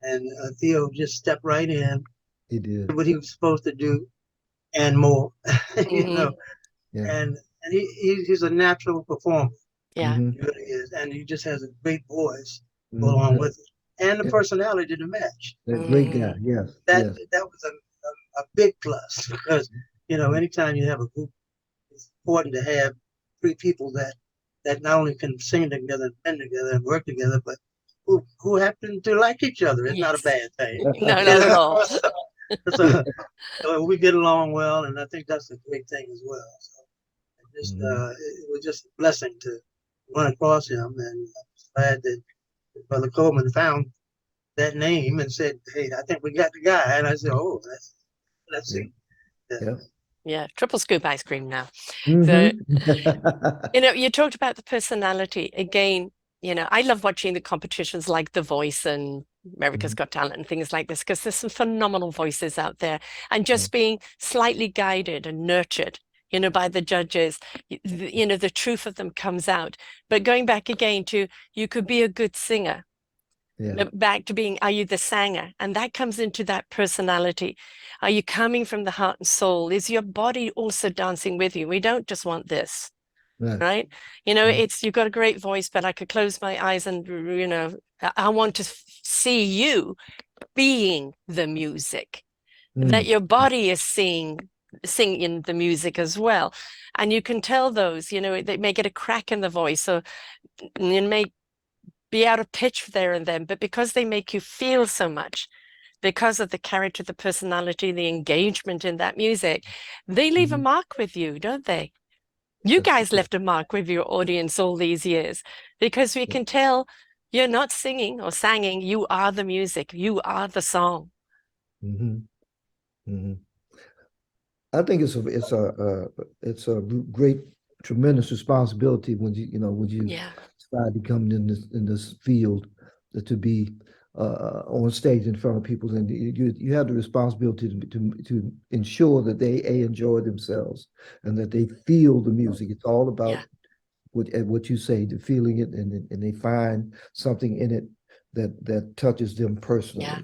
And Theo just stepped right in, He did did. what he was supposed to do, and more, you Hmm. know. Yeah. And he's a natural performer. Yeah. Mm-hmm. He really is, and he just has a great voice to go along Mm-hmm. with it, and the Yeah. personality to match. That great guy. Hmm. Yes. That Yes. that was a big plus because anytime you have a group, it's important to have three people that not only can sing together and band together and work together, but who happen to like each other. It's not a Yes. bad thing. No, You not at know, all. so we get along well, and I think that's a great thing as well. So Mhm. it was just a blessing to run across him, and I'm glad that Brother Coleman found that name and said, "Hey, I think we got the guy." And I said, "Oh, let's Yeah. see." Yeah. Yeah. Yeah, triple scoop ice cream now. So, Mm-hmm. you talked about the personality again. I love watching the competitions like The Voice and America's Got Talent and things like this because there's some phenomenal voices out there. And Yeah. just being slightly guided and nurtured, by the judges, the truth of them comes out. But going back again to you could be a good singer, Yeah. but back to being, are you the singer? And that comes into that personality. Are you coming from the heart and soul? Is your body also dancing with you? We don't just want this, Right. right? You've got a great voice, but I could close my eyes and, I want to see you being the music, that Mm. your body is singing the music as well. And you can tell those, they may get a crack in the voice or it may be out of pitch there and then, but because they make you feel so much, because of the character, the personality, the engagement in that music, they leave a Mhm. mark with you, don't they? You That's guys left a mark with your audience all these years because we can tell you're not singing or singing, you are the music, you are the song. mm-hmm. Mm-hmm. I think it's a great tremendous responsibility when when you Yeah, decide to come in this field to be on stage in front of people, and you have the responsibility to ensure that they enjoy themselves and that they feel the music. It's all yeah, about what you say, the feeling it, and they find something in it that touches them yeah, personally.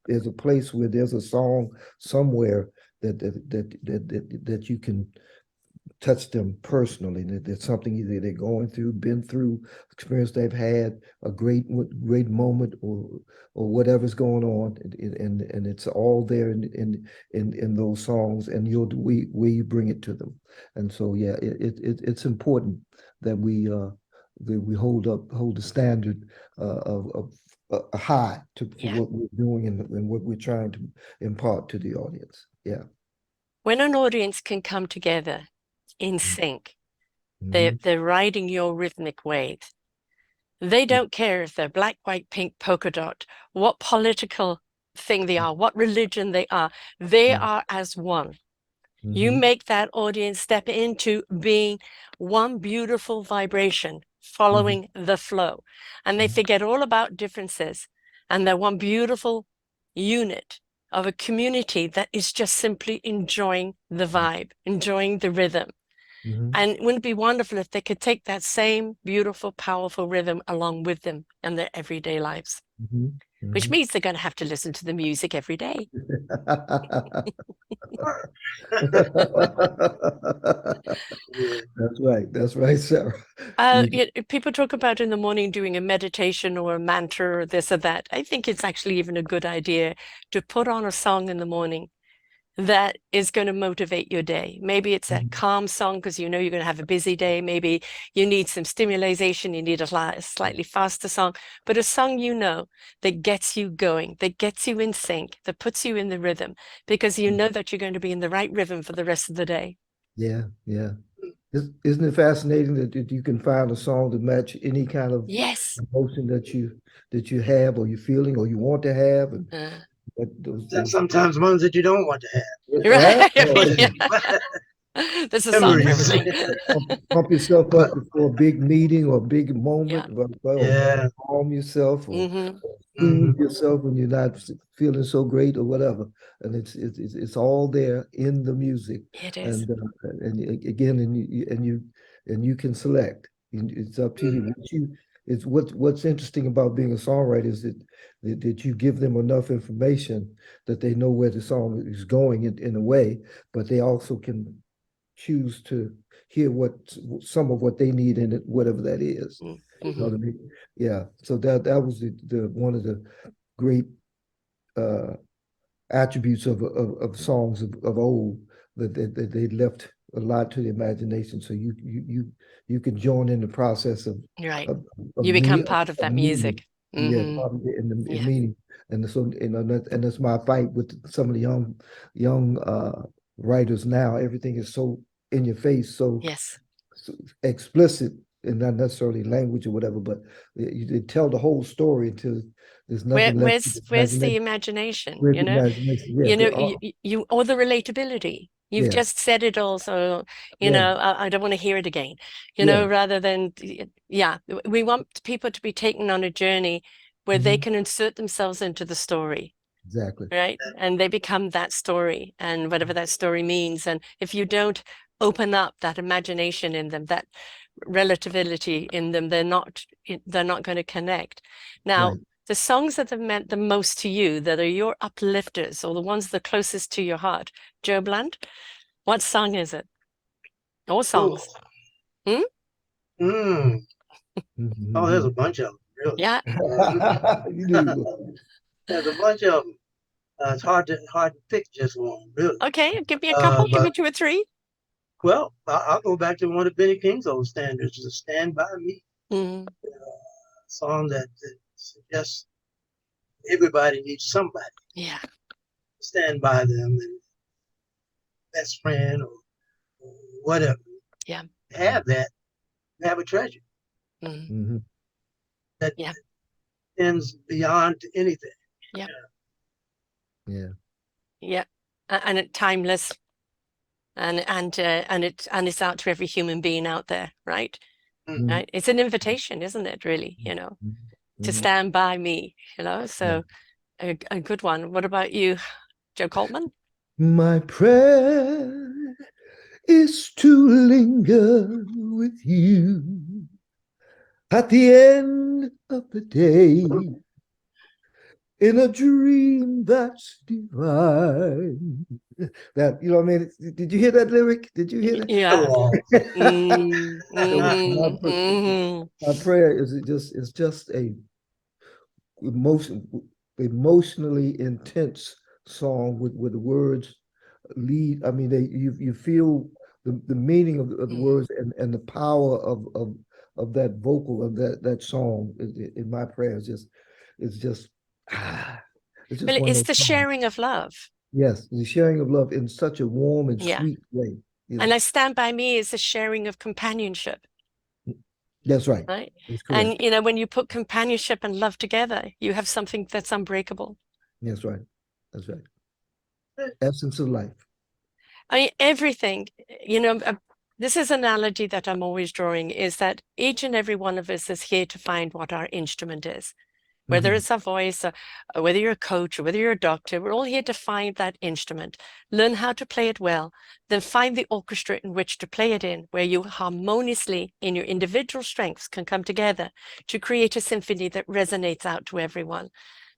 There's a place where there's a song somewhere that you can touch them personally. That there's something either they're going through, been through, experience they've had, a great moment, or whatever's going on, and it's all there in those songs, and you bring it to them. And so yeah, it's important that we hold the standard of high for yeah. what we're doing and what we're trying to impart to the audience. Yeah. When an audience can come together in sync, they're, Mm-hmm. they're riding your rhythmic wave. They don't care if they're black, white, pink, polka dot, what political thing they are, what religion they are. They are as one. You Mm-hmm. make that audience step into being one beautiful vibration, Mm-hmm. following the flow. And they forget all about differences. And they're one beautiful unit of a community that is just simply enjoying the vibe, enjoying the rhythm. Mm-hmm. And wouldn't it be wonderful if they could take that same beautiful, powerful rhythm along with them in their everyday lives, Mm-hmm. which Mm-hmm. means they're going to have to listen to the music every day. Yeah. That's right. That's right, Sarah. You, People talk about in the morning doing a meditation or a mantra or this or that. I think it's actually even a good idea to put on a song in the morning that is going to motivate your day. Maybe it's a calm song because you know you're going to have a busy day. Maybe you need some stimulation, you need a slightly faster song, but a song you know that gets you going, that gets you in sync, that puts you in the rhythm because you know that you're going to be in the right rhythm for the rest of the day. Yeah, yeah. Isn't it fascinating that you can find a song to match any kind of Yes. emotion that you have or you're feeling or you want to have, and Uh, those Sometimes ones that you don't want to right. right? I mean, have. there's a song for Memories. everything. Pump yourself But up before a big meeting or a big Yeah. moment, or yeah. calm yourself or Mm-hmm. Hmm. soothe yourself when you're not feeling so great or whatever. And it's all there in the music. It is. And again, and you can select. It's up to you. Hmm. It's what's interesting about being a songwriter is that you give them enough information that they know where the song is going in a way, but they also can choose to hear what some of what they need in it, whatever that is. You know Mm-hmm. what I mean? Yeah. So that was the one of the great uh, attributes of songs of old that they left a lot to the imagination. So you can join in the process Right. of You of me become part of of that meaning. music. Yeah, Mm-hmm. probably in Yeah. meaning. And so and that's my fight with some of the young writers now. Everything is so in your face, Yes. so explicit and not necessarily language or whatever, but they tell the whole story until there's Where, nothing left to the where's the imagination. imagination, With you the know? imagination, yeah, You know, you or the relatability. You've yeah, just said it all, so you yeah. know, I don't want to hear it again. You Yeah, know, rather than yeah, we want people to be taken on a journey where they mhm, can insert themselves into the story, exactly. right? And they become that story and whatever that story means. And if you don't open up that imagination in them, that relativity in them, they're not going to connect. Now, Right. the songs that have meant the most to you, that are your uplifters or the ones that are closest to your heart, Joe Blunt, what song is it? Or Oh, songs? Hmm? mm. Oh, there's a Mhm. bunch of them, really. Yeah. You knew you would. There's a bunch of them. It's hard to pick just one, really. Okay, give me a couple, give me But two or three. well, I'll go back to one of Benny King's old standards, "The Stand By Me," Mm, song that suggests everybody needs somebody yeah, to stand by them, and best friend or whatever. yeah, Have that, have a treasure mm, Mhm. that yeah, extends beyond anything. yeah, Yeah. yeah. And it timeless and it's out to every human being out there, right? Mm. Mhm. Right? It's an invitation, isn't it, really, Mhm. to Mhm. stand by me, Yeah. So a good one. What about you, Joe Coleman? My prayer is to linger with you at the end of the day in a dream that's divine. That, you know what I mean? Did you hear that lyric? Did you hear Yeah. Oh, Mm, that? mm-hmm, mm-hmm. My prayer is it's just a emotion emotionally intense song with the words lead. I mean, you feel the meaning of the Mm. words and the power of that vocal of that song in my prayer is just ah, it's just Well, one of it's those the songs. sharing of love. Yes, the sharing of love in such a warm and Yeah. sweet way. Yeah, And I stand by me is the sharing of companionship, that's right. right? That's And correct. when you put companionship and love together, you have something that's unbreakable. That's right. That's right. Essence of life. I mean, everything, this is an analogy that I'm always drawing is that each and every one of us is here to find what our instrument is. Whether Mhm. it's a voice, or whether you're a coach, or whether you're a doctor, we're all here to find that instrument, learn how to play it well, then find the orchestra in which to play it in, where you harmoniously, in your individual strengths, can come together to create a symphony that resonates out to everyone.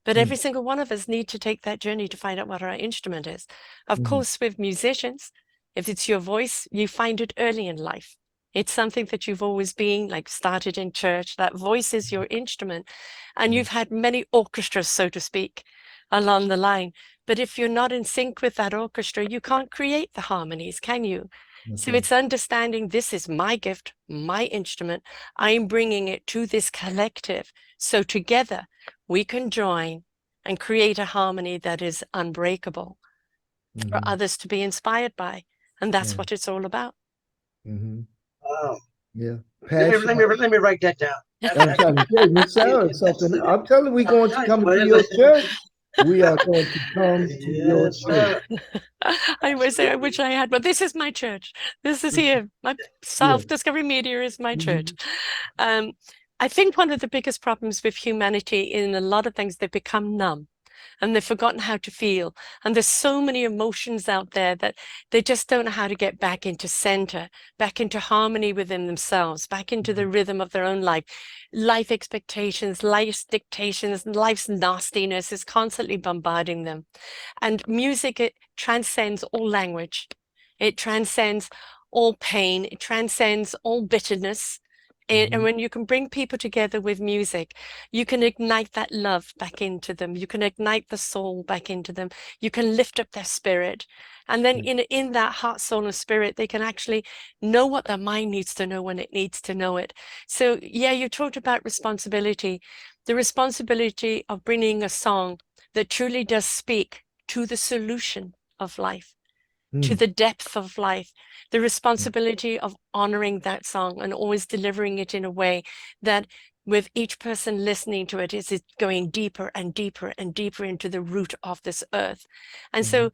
But every Mhm. single one of us need to take that journey to find out what our instrument is. Of Mhm. course, with musicians, if it's your voice, you find it early in life. It's something that you've always been, like started in church. That voice is your instrument. And Mhm. you've had many orchestras, so to speak, along the line. But if you're not in sync with that orchestra, you can't create the harmonies, can you? That's So right. it's understanding this is my gift, my instrument. I'm bringing it to this collective. So together we can join and create a harmony that is unbreakable for Hmm. others to be inspired by. And that's Right. what it's all about. Hmm. Wow. Yeah. Let me Passion. let me let me write that down. I'm That's trying to tell you, it sounds that's something. I'm telling you, we're going to nice, come to man. your church. We are going to come to your Yes, church. sir. I always say, I Absolutely. wish I had, but this is my church. This is here. My Yeah. self-discovery media is my church. Hmm. Um, I think one of the biggest problems with humanity in a lot of things, they've become numb and they've forgotten how to feel. And there's so many emotions out there that they just don't know how to get back into center, back into harmony within themselves, back into the rhythm of their own life. Life expectations, life's dictations, life's nastiness is constantly bombarding them. And music, it transcends all language. It transcends all pain. It transcends all bitterness. And Hmm. when you can bring people together with music, you can ignite that love back into them. You can ignite the soul back into them. You can lift up their spirit. And then Yeah. in that heart, soul, and spirit, they can actually know what their mind needs to know when it needs to know it. So, yeah, you talked about responsibility, the responsibility of bringing a song that truly does speak to the solution of life, to Mm. the depth of life, the responsibility of honoring that song and always delivering it in a way that with each person listening to it, is it going deeper and deeper and deeper into the root of this earth. And Hmm. so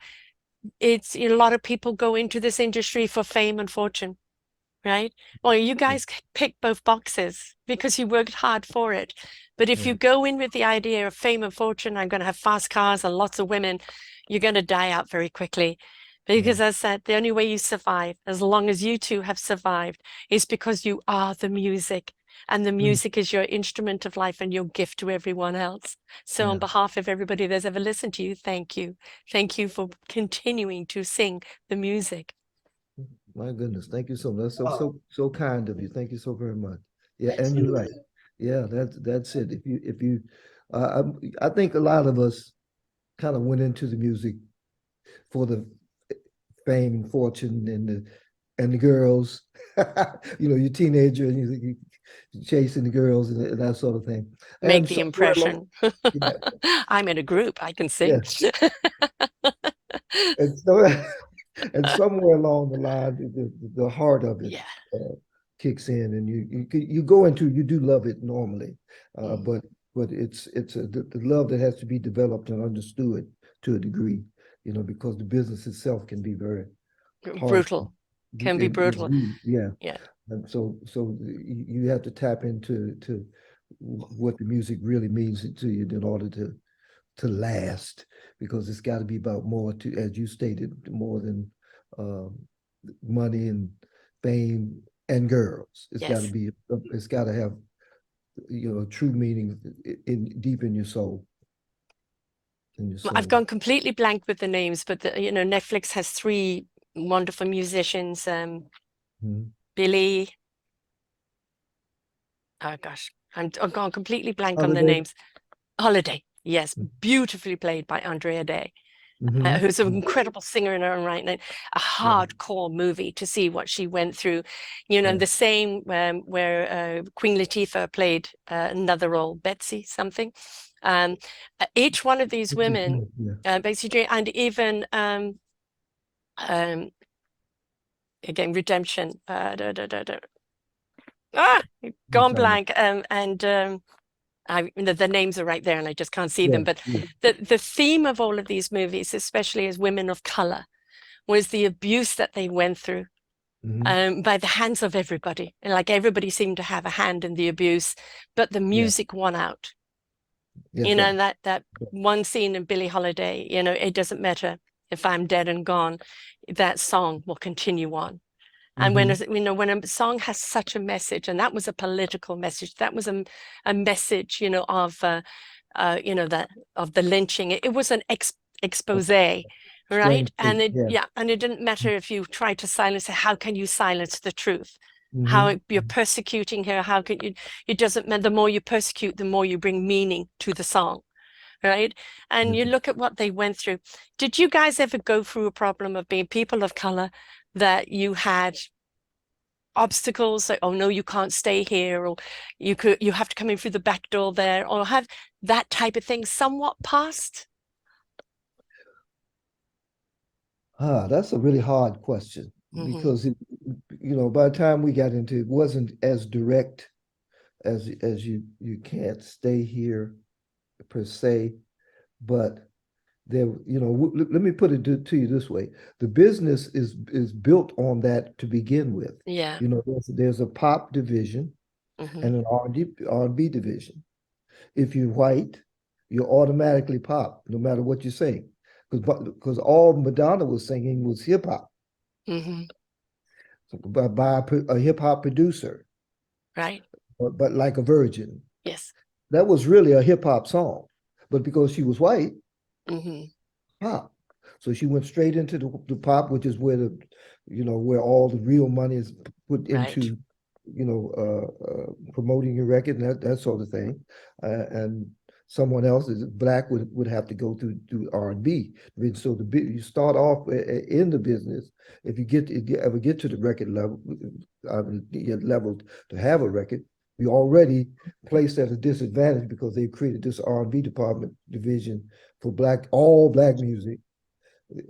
it's a lot of people go into this industry for fame and fortune, right? Well, you guys pick both boxes because you worked hard for it. But if Yeah. you go in with the idea of fame and fortune, I'm going to have fast cars and lots of women, you're going to die out very quickly. Yeah. Because as I said, the only way you survive, as long as you two have survived, is because you are the music. And the Mm. music is your instrument of life and your gift to everyone else. So, on Yeah. behalf of everybody that's ever listened to you, thank you. Thank you for continuing to sing the music. My goodness. Thank you so much. That's Wow. so kind of you. Thank you so very much. Yeah, and you're right. Absolutely. Yeah, that's it. If you I think a lot of us kind of went into the music for the fame and fortune and the girls. You know, you're a teenager and you chasing the girls and that sort of thing. Make And the somewhere along, impression. yeah, I'm in a group, I can yeah. sing. And so and somewhere along the line, the heart of it Yeah. kicks in, and you go into you do love it normally, Mm. but it's the love that has to be developed and understood to a degree, you know, because the business itself can be very harsh. Brutal. Can be It brutal. yeah, Yeah. and so you have to tap into to what the music really means to you in order to last, because it's got to be about more, to as you stated, more than um, money and fame and girls. It's got to Yes. be, it's got to have, you know, true meaning in deep in your soul, in your I've soul. gone completely blank with the names, but Netflix has three wonderful musicians. Mhm. Billie, oh gosh, I've gone completely blank on the Holiday. names. Holiday, yes, beautifully played by Andrea Day. Mm-hmm. Who's an incredible singer in her own right, and a Yeah, hardcore movie to see what she went through. yeah. The same where Queen Latifah played another role, Betsy something. Um, each one of these women, Yeah. basically, and even um, again, Redemption. I'm Gone trying to, blank. And the names are right there, and I just can't see yeah, them. But yeah. the theme of all of these movies, especially as women of color, was the abuse that they went through Mm-hmm. by the hands of everybody. And like everybody seemed to have a hand in the abuse, but the Yeah, music won out. that's right. That one scene in Billie Holiday, it doesn't matter if I'm dead and gone, that song will continue on. And Mm-hmm. when a song has such a message, and that was a political message, that was a message, of that of the lynching. It was an expose, Strange right? thing. And it Yeah. yeah, and it didn't matter if you tried to silence it. How can you silence the truth? Mm-hmm. How you're persecuting her? How can you? It doesn't matter. The more you persecute, the more you bring meaning to the song. right? And you look at what they went through. Did you guys ever go through a problem of being people of color that you had obstacles like, oh no, you can't stay here, or you have to come in through the back door there, or have that type of thing somewhat passed? That's a really hard question Hmm. because by the time we got into it, it wasn't as direct as you can't stay here per se, but there, let me put it to you this way: the business is built on that to begin with. Yeah. There's a pop division Hmm. and an R&B division. If you're white, you're automatically pop, no matter what you sing, because all Madonna was singing was hip hop Hmm. by a hip hop producer, Right. but like a virgin. Yes. That was really a hip hop song, but because she was white, Hmm. pop. So she went straight into the pop, which is where all the real money is put Right. into, promoting your record and that sort of thing. And someone else is black would have to go through R&B. So you start off in the business. If you ever get to the record level, level to have a record, you're already placed at a disadvantage because they've created this R&B department division for all black music.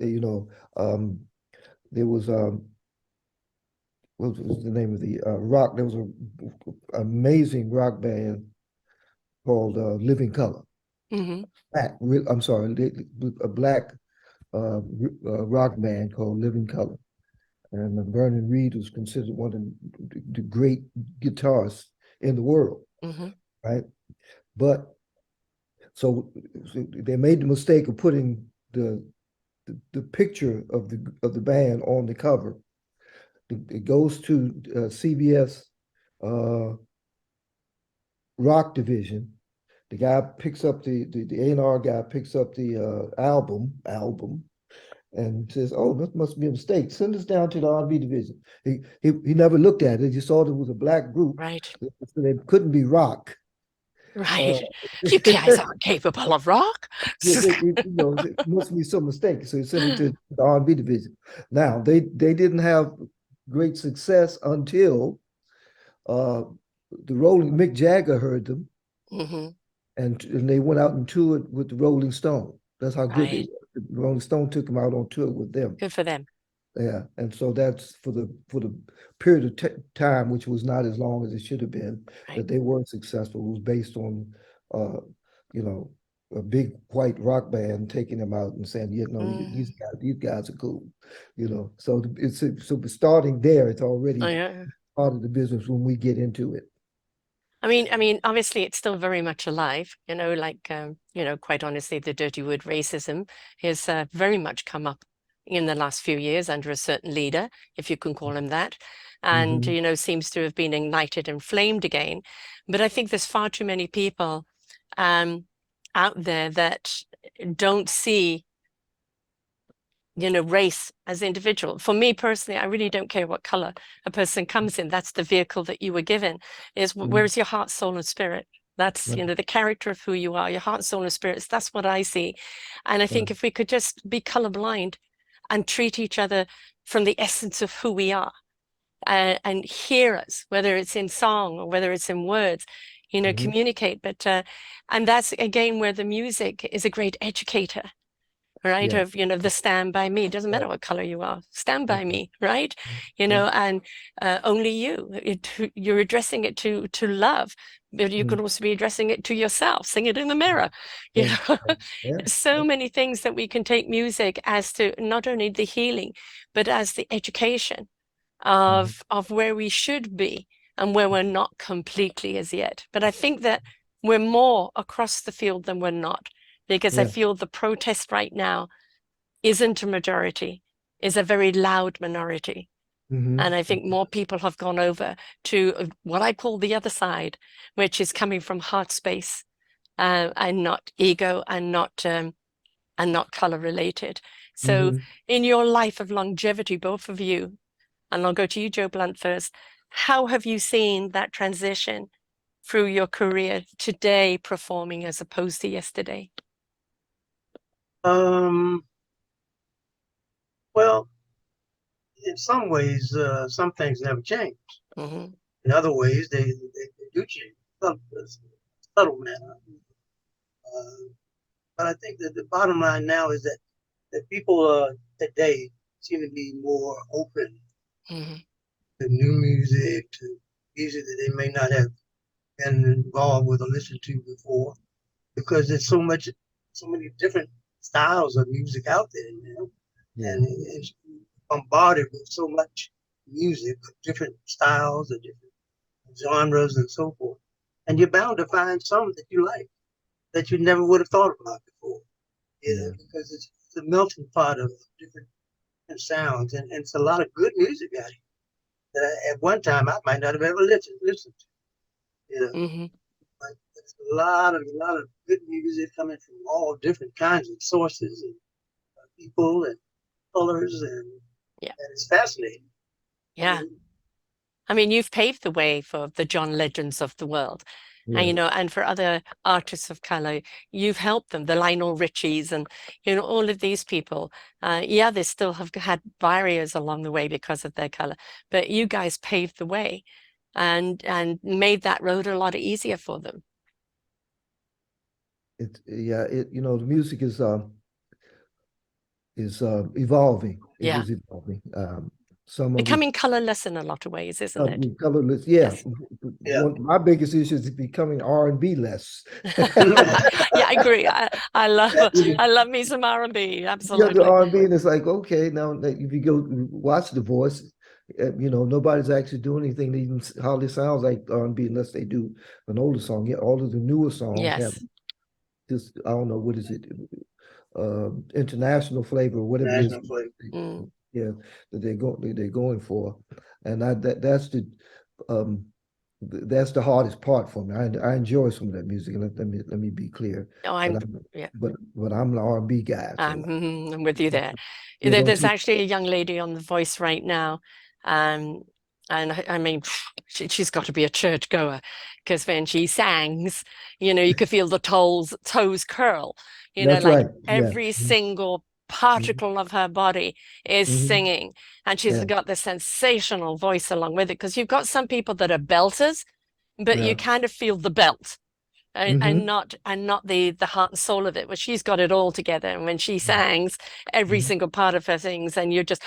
You know, there was what was the name of the rock? There was a amazing rock band called Living Color. Hmm. I'm sorry, a black rock band called Living Color, and Vernon Reid was considered one of the great guitarists in the world, Hmm. right? But so they made the mistake of putting the picture of the band on the cover. It goes to CBS uh, Rock Division. The guy picks up the A&R guy picks up the album and says, "Oh, that must be a mistake. Send this down to the R&B division." He never looked at it. He saw there was a black group, Right. so they couldn't be rock. Uh, Right. You guys aren't capable of rock. it must be some mistake. So he sent it to the R&B division. Now they didn't have great success until uh, the Rolling Mick Jagger heard them, Hmm. and they went out and toured with the Rolling Stone. That's how good they Right. were. The Rolling Stone took them out on tour with them. Good for them. Yeah, and so that's for the period of time, which was not as long as it should have been, Right. that they were successful. It was based on, uh, you know, a big white rock band taking them out and saying, Mm. these guys are cool, So so starting there, it's Oh, already yeah. part of the business when we get into it. I mean, obviously it's still very much alive, like, quite honestly, the dirty word racism has very much come up in the last few years under a certain leader, if you can call him that, and, Hmm. seems to have been ignited and flamed again. But I think there's far too many people um, out there that don't see race as individual. For me personally, I really don't care what color a person comes in. That's the vehicle that you were given. Is Hmm. where's your heart, soul, and spirit? That's, Right, the character of who you are, your heart, soul, and spirits. That's what I see. And I right. think if we could just be colorblind and treat each other from the essence of who we are, and hear us, whether it's in song or whether it's in words, Hmm. communicate. But and that's again where the music is a great educator, right? Yeah, Of, the stand by me. Doesn't matter right. what color you are, stand Yeah, by me, right? yeah. And only you. You're addressing it to love, but you Mm, could also be addressing it to yourself. Sing it in the mirror. You right. know, Yeah, There's so many things that we can take music as to not only the healing, but as the education mhm, of where we should be and where we're not completely as yet. But I think that we're more across the field than we're not, because I yeah. feel the protest right now isn't a majority, is a very loud minority. And Hmm. I think more people have gone over to what I call the other side, which is coming from heart space, and not ego, and not color related. So Hmm. in your life of longevity, both of you, and I'll go to you, Joe Blunt, first. How have you seen that transition through your career today performing as opposed to yesterday? Um, well, in some ways, some things never change. Hmm. In other ways, they do change. Subtle manner. Uh, but I think that the bottom line now is that people today seem to be more open Hmm. to new music, to music that they may not have been involved with or listened to before, because there's so many different styles of music out there now, Yeah, and it's bombarded with so much music, different styles, and different genres, and so forth. And you're bound to find some that you like that you never would have thought about before. yeah. Because it's a melting pot of different sounds, and it's a lot of good music out here that at one time I might not have ever listened to. Hmm. But there's a lot of good music coming from all different kinds of sources and people and colors, Yeah. and it's fascinating. I Yeah. mean, I mean, you've paved the way for the John Legends of the world. And, Yes, and for other artists of color, you've helped them, the Lionel Richies and, all of these people. Yeah, they still have had barriers along the way because of their color, but you guys paved the way and made that road a lot easier for them. the music is evolving. It Yeah. is evolving. Some of it Becoming colorless in a lot of ways, isn't it? colorless. Yeah, Yes. yeah. my biggest issue is becoming R&B less. Yeah, I agree. I love me some R&B. The Absolutely. R&B, and it's like, okay, now that if you go watch The Voice, nobody's actually doing anything that even hardly sounds like R&B unless they do an older song. Yeah, all of the newer songs have Yes. this, I don't know, what is it, international flavor, whatever it is. National flavor. Mm. Yeah, that they're going for, and um, that's the hardest part for me. I enjoy some of that music, and let me be clear, Oh, but I'm I'm yeah. but I'm the R&B guy, so I'm with you there. yeah, don't There's teach. actually a young lady on The Voice right now. Um, and I mean, she's got to be a church goer because when she sangs, you could feel the toes curl, That's like right. Yeah. every single particle of her body is Mm-hmm. singing. And she's Yeah. got this sensational voice along with it because you've got some people that are belters, but you Yeah. kind of feel the belt and, Mm-hmm. and not the heart and soul of it. But she's got it all together. And when she sings, every Mm-hmm. single part of her sings, and you're just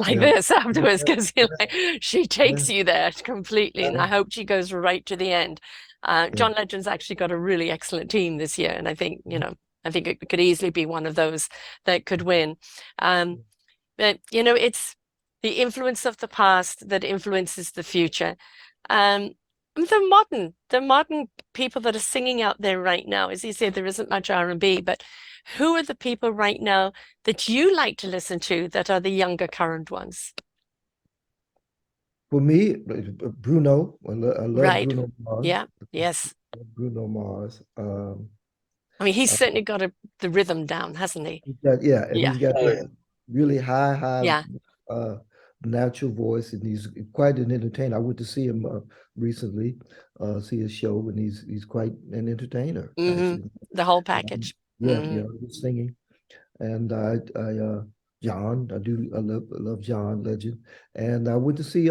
like Yeah. this afterwards Yeah. because she Yeah. takes you there completely. And Uh, I hope she goes right to the end. Yeah. John Legend's actually got a really excellent team this year, and I think it could easily be one of those that could win. Um, but it's the influence of the past that influences the future. Um, the modern people that are singing out there right now, as you say, there isn't much R&B, but who are the people right now that you like to listen to that are the younger current ones? For me, Bruno, I love Right. Bruno Mars. Yeah. Yes. Bruno Mars. I mean, he's Uh, certainly got the rhythm down, hasn't he? yeah, and Yeah. he's got oh yeah. that really high, Yeah. uh, natural voice, and he's quite an entertainer. I went to see him recently, see his show, and he's quite an entertainer, Hmm. actually. The whole Um, package. yeah, Hmm. he's singing, and John, I love John Legend, and I went to see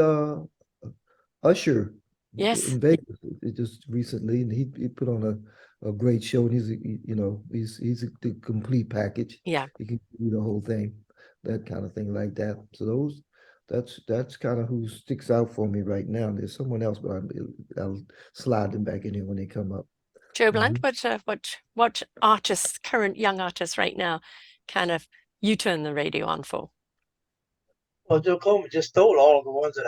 Usher Yes. in Vegas just recently, and he put on a great show. And he's the complete package. Yeah. He can do the whole thing, that kind of thing like that. So that's kind of who sticks out for me right now. There's someone else, but I'll slide them back in here when they come up. Joe Blunt, Mhm. what artists, current young artists right now, kind of you turn the radio on for? Well, Joe Coleman just stole all of the ones that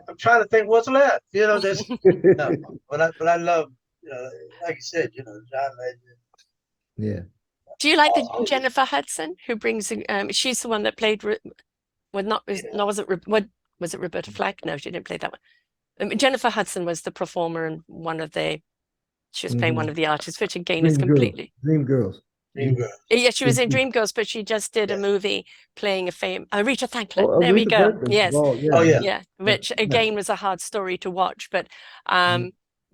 I'm trying to think what's left. This. No, but I love, like you said, John Legend. Yeah. Do you like the Oh, Jennifer Hudson who brings she's the one that played well not was yeah. no was it what was it Roberta Flack? No, she didn't play that one. Jennifer Hudson was the performer and she was playing one Mhm. of the artists, which again is Dream Girls. completely Dream Girls. Dream Dream, Girl. yeah, she was in Dream- Dreamgirls, but she just did a Yeah. movie playing a Aretha Franklin. Oh, There we Aretha go. Franklin. Yes. Oh, Oh yeah. yeah. Yeah, Yeah. which Yeah. again was a hard story to watch, but Mhm. um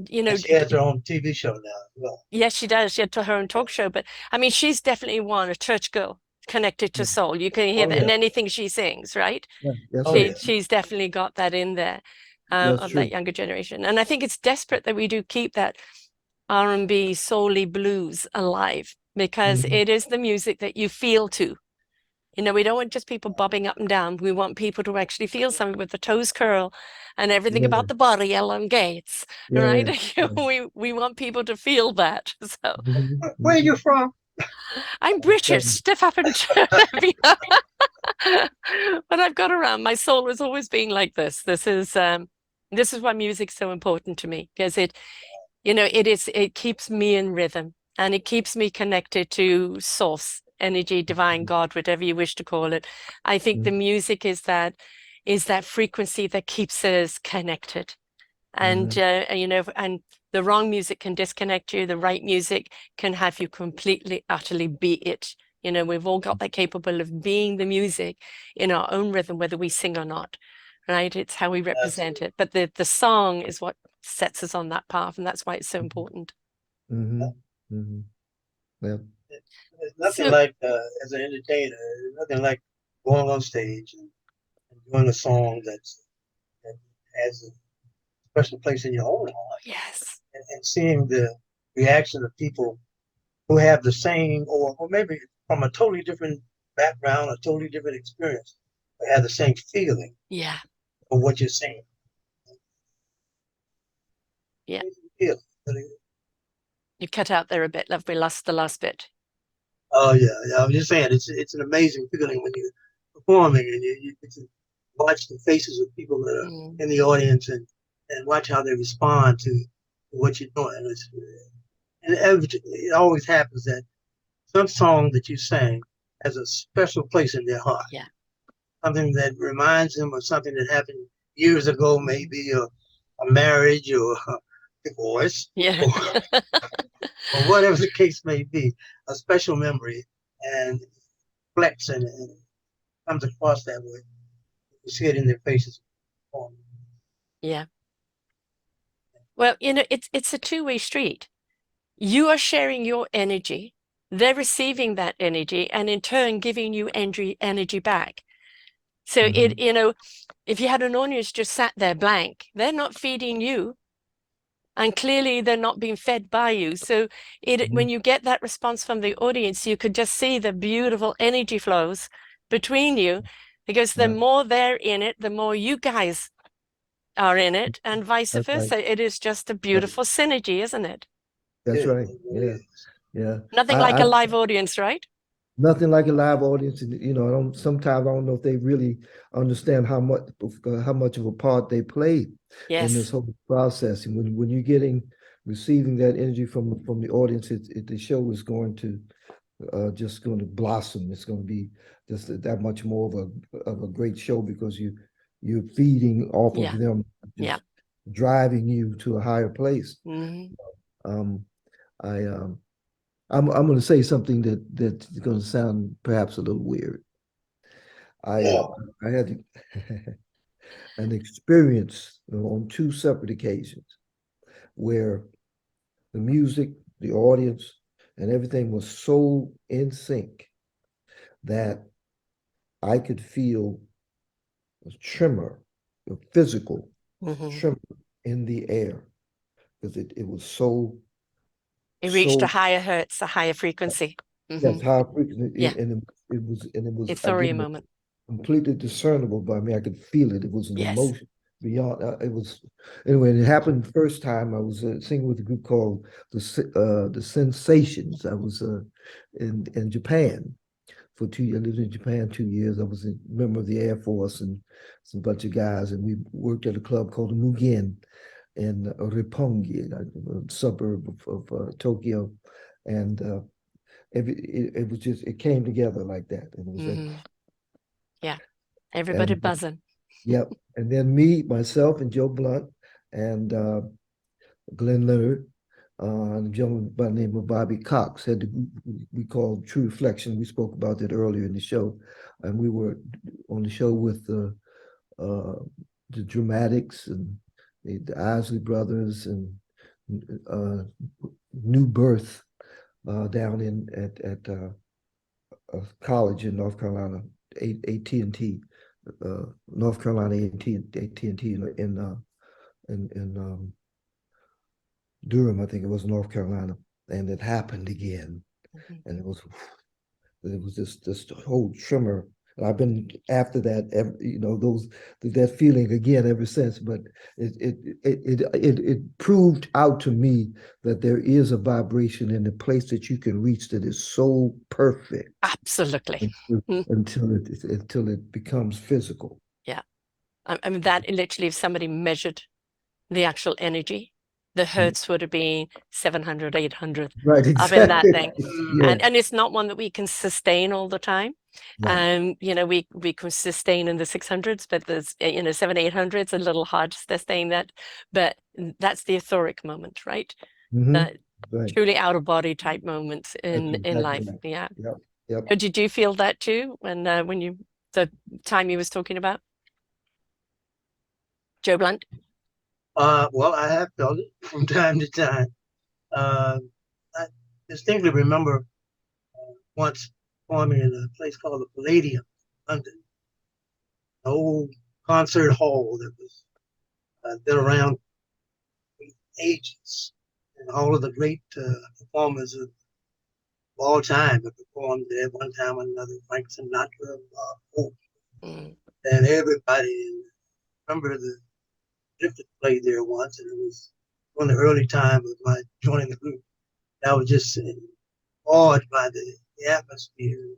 you know, And she has her own TV show now as well. yes, she does. She had her own talk show, but I mean, she's definitely a church girl connected to Yeah. soul. You can hear Oh that in yeah. anything she sings, right? Yeah, that's Oh right. yeah. She's definitely got that in there, That's of that true. younger generation. And I think it's desperate that we do keep that R&B, soul blues alive because Mhm. it is the music that you feel to. You know, we don't want just people bobbing up and down. We want people to actually feel something with the toes curl and everything Yeah, about the body elongates, yeah, right? yeah, yeah. We want people to feel that. So Mhm, Where are you mhm. from? I'm British, Um, stiff up and but I've got around. My soul has always been like this. This is why music's so important to me because it keeps me in rhythm and it keeps me connected to source, energy, divine, God, whatever you wish to call it. I think the mhm, music is that frequency that keeps us connected. And mhm, and the wrong music can disconnect you. The right music can have you completely, utterly be it. We've all got that capable of being the music in our own rhythm, whether we sing or not, right? It's how we represent Absolutely. it. But the song is what sets us on that path, and that's why it's so important. mhm, mhm. Yeah. There's nothing So, like as an entertainer. There's nothing like going on stage and doing a song that has a special place in your own heart, yes, and seeing the reaction of people who have the same, or maybe from a totally different background, a totally different experience, but have the same feeling yeah, of what you're saying. yeah. Feel. You cut out there a bit, love. We lost the last bit. Oh yeah, yeah. I'm just saying, it's an amazing feeling when you're performing and you get to watch the faces of people that are Mm, in the audience and watch how they respond to what you're doing. It always happens that some song that you sang has a special place in their heart, yeah, something that reminds them of something that happened years ago, maybe a marriage or a divorce yeah, or, or whatever the case may be, a special memory, and flex and comes across that way. You see it in their faces. yeah. Well, it's a two-way street. You are sharing your energy, they're receiving that energy, and in turn giving you energy back. So Mhm. if you had an audience just sat there blank, they're not feeding you, and clearly they're not being fed by you. So when Mhm. you get that response from the audience, you could just see the beautiful energy flows between you, because the Yeah, more they're in it, the more you guys are in it, and vice that's right. versa. It is just a Yeah, beautiful synergy, isn't it? that's right. It really Yeah, is. yeah. Nothing like I a live audience, right? nothing like a live audience, and I don't. Sometimes I don't know if they really understand how much of a part they play in this Yes. whole process. And when you're getting receiving that energy from the audience, the show is going to just going to blossom. It's going to be just that much more of a great show because you're feeding off of Yeah. them, Yeah. just driving you to a higher place. Hmm. Um, I I'm going to say something that's going to sound perhaps a little weird. I uh, Yeah. I had an experience on two separate occasions where the music, the audience, and everything was so in sync that I could feel a tremor, a physical Hmm. tremor in the air because it was so It reached a so higher hertz, a higher frequency. Hmm. yes, high frequency, Yeah. and it was Ethereal again moment. completely discernible by me. I could feel it. It was an Yes. emotion beyond. It was anyway. It happened the first time I was singing with a group called the Sensations. I was in Japan for 2 years. I lived in Japan 2 years. I was a member of the Air Force and some bunch of guys, and we worked at a club called the Mugen in Roppongi, a suburb of Tokyo, and it was just it came together like that, and it was like Hmm. Yeah. Everybody and buzzing. yep. And then me, myself, and Joe Blunt, and Glenn Leonard, and a gentleman by the name of Bobby Cox had the group we called True Reflection. We spoke about that earlier in the show, and we were on the show with uh, the Dramatics and the Isley Brothers and new birth down in at a college in North Carolina, AT&T, North Carolina AT&T in Durham, I think it was North Carolina, and it happened again, and it was this whole tremor. And I've been after that, that feeling again ever since. But it proved out to me that there is a vibration in the place that you can reach that is so perfect. Absolutely. Until it becomes physical. Yeah. I mean, that literally, if somebody measured the actual energy, the hertz would have been 700, 800 right, up in that exactly. thing. Yeah. And it's not one that we can sustain all the time. Right. We can sustain in the 600s, but there's 700, 800s a little hard to sustain that. But that's the etheric moment, right? That Right. truly out of body type moments in Exactly life. right. Yeah. Yep. Yep. Did you feel that too when the time you was talking about? Joe Blunt? Well, I have felt it from time to time. I distinctly remember once performing in a place called the Palladium, London, an old concert hall that was been around for ages, and all of the great performers of all time have performed there one time or another. Frank Sinatra, Hope, and everybody. Remember the Drifter played there once, and it was one of the early times of my joining the group. I was just awed by the atmosphere,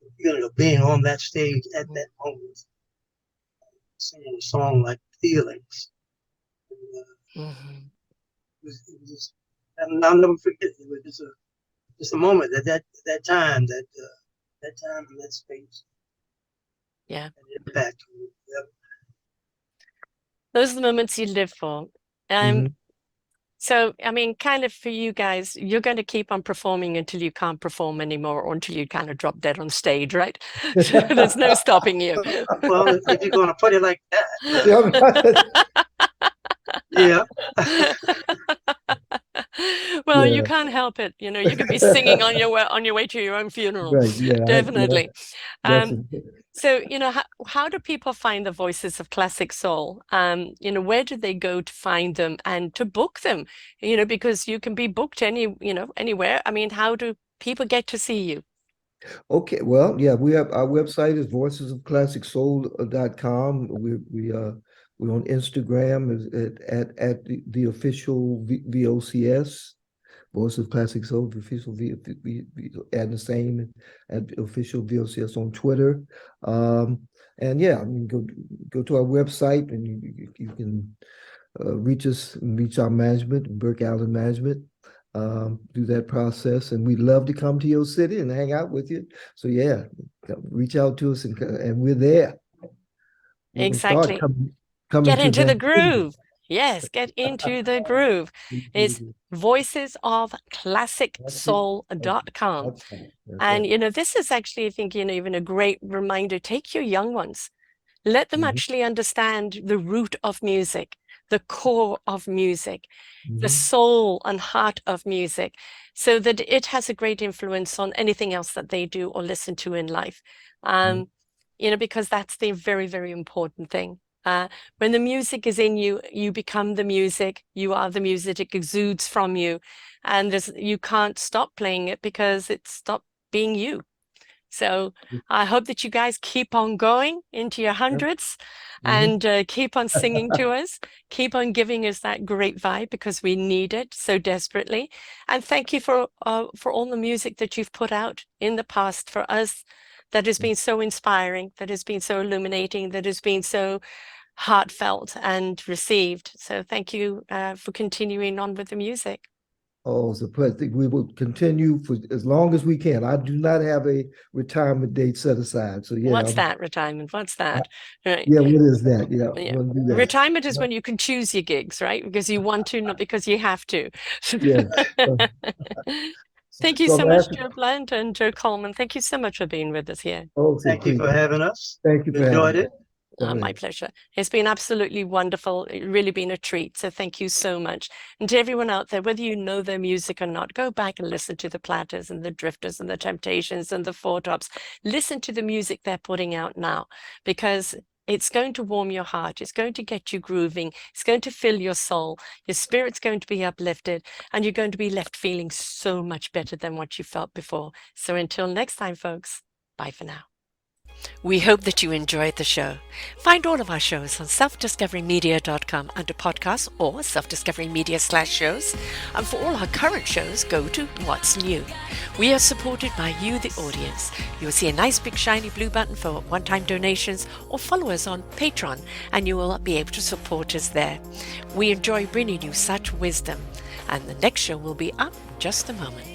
the feeling of being on that stage at that moment, singing a song like "Feelings." And, it was just, and I'll never forget. It was just a moment that time in that space. Yeah. Impact. Those are the moments you live for. So, I mean, kind of for you guys, you're going to keep on performing until you can't perform anymore or until you kind of drop dead on stage, right? So there's no stopping you. Well, if you're going to put it like that. Yeah. Well, you can't help it. You could be singing on your way to your own funeral. Right. Yeah. Definitely. That's So, how do people find the voices of classic soul? Where do they go to find them and to book them? Because you can be booked anywhere. I mean, how do people get to see you? Okay, well, yeah, we have our website is voicesofclassicsoul.com. We're on Instagram at the official VOCS, Voice of Classic Soul, the official add the same at official VOCS on Twitter. And yeah, I mean, go to our website and you can reach us, reach our management, Burke Allen Management, do that process. And we'd love to come to your city and hang out with you. So yeah, reach out to us and we're there. We're going to start Exactly. coming Get to into the them. groove. Yes, get into the groove. It's voicesofclassicsoul.com. And this is actually, I think, even a great reminder. Take your young ones. Let them actually understand the root of music, the core of music, the soul and heart of music, so that it has a great influence on anything else that they do or listen to in life. Because that's the very, very important thing. When the music is in you, you become the music. You are the music. It exudes from you, and you can't stop playing it because it stopped being you. So I hope that you guys keep on going into your hundreds and keep on singing to us, keep on giving us that great vibe because we need it so desperately. And thank you for all the music that you've put out in the past for us that has been so inspiring, that has been so illuminating, that has been so heartfelt and received. So thank you for continuing on with the music. Oh, it's a pleasure. I think we will continue for as long as we can. I do not have a retirement date set aside. So yeah. What's that retirement? What's that? Right. Yeah, what is that? Yeah, Yeah. we'll do that. Retirement is when you can choose your gigs, right? Because you want to, not because you have to. Yeah. Thank you so much, Joe Blunt and Joe Coleman. Thank you so much for being with us here. Oh, Thank you for having us. Thank you for Enjoyed having it. Go My ahead. pleasure. It's been absolutely wonderful. It's really been a treat. So thank you so much. And to everyone out there, whether you know their music or not, go back and listen to the Platters and the Drifters and the Temptations and the Four Tops. Listen to the music they're putting out now, because it's going to warm your heart. It's going to get you grooving. It's going to fill your soul. Your spirit's going to be uplifted, and you're going to be left feeling so much better than what you felt before. So until next time, folks, bye for now. We hope that you enjoyed the show. Find all of our shows on selfdiscoverymedia.com under podcasts or self-discovery-media/shows. And for all our current shows, go to What's New. We are supported by you, the audience. You'll see a nice big shiny blue button for one-time donations, or follow us on Patreon and you will be able to support us there. We enjoy bringing you such wisdom. And the next show will be up in just a moment.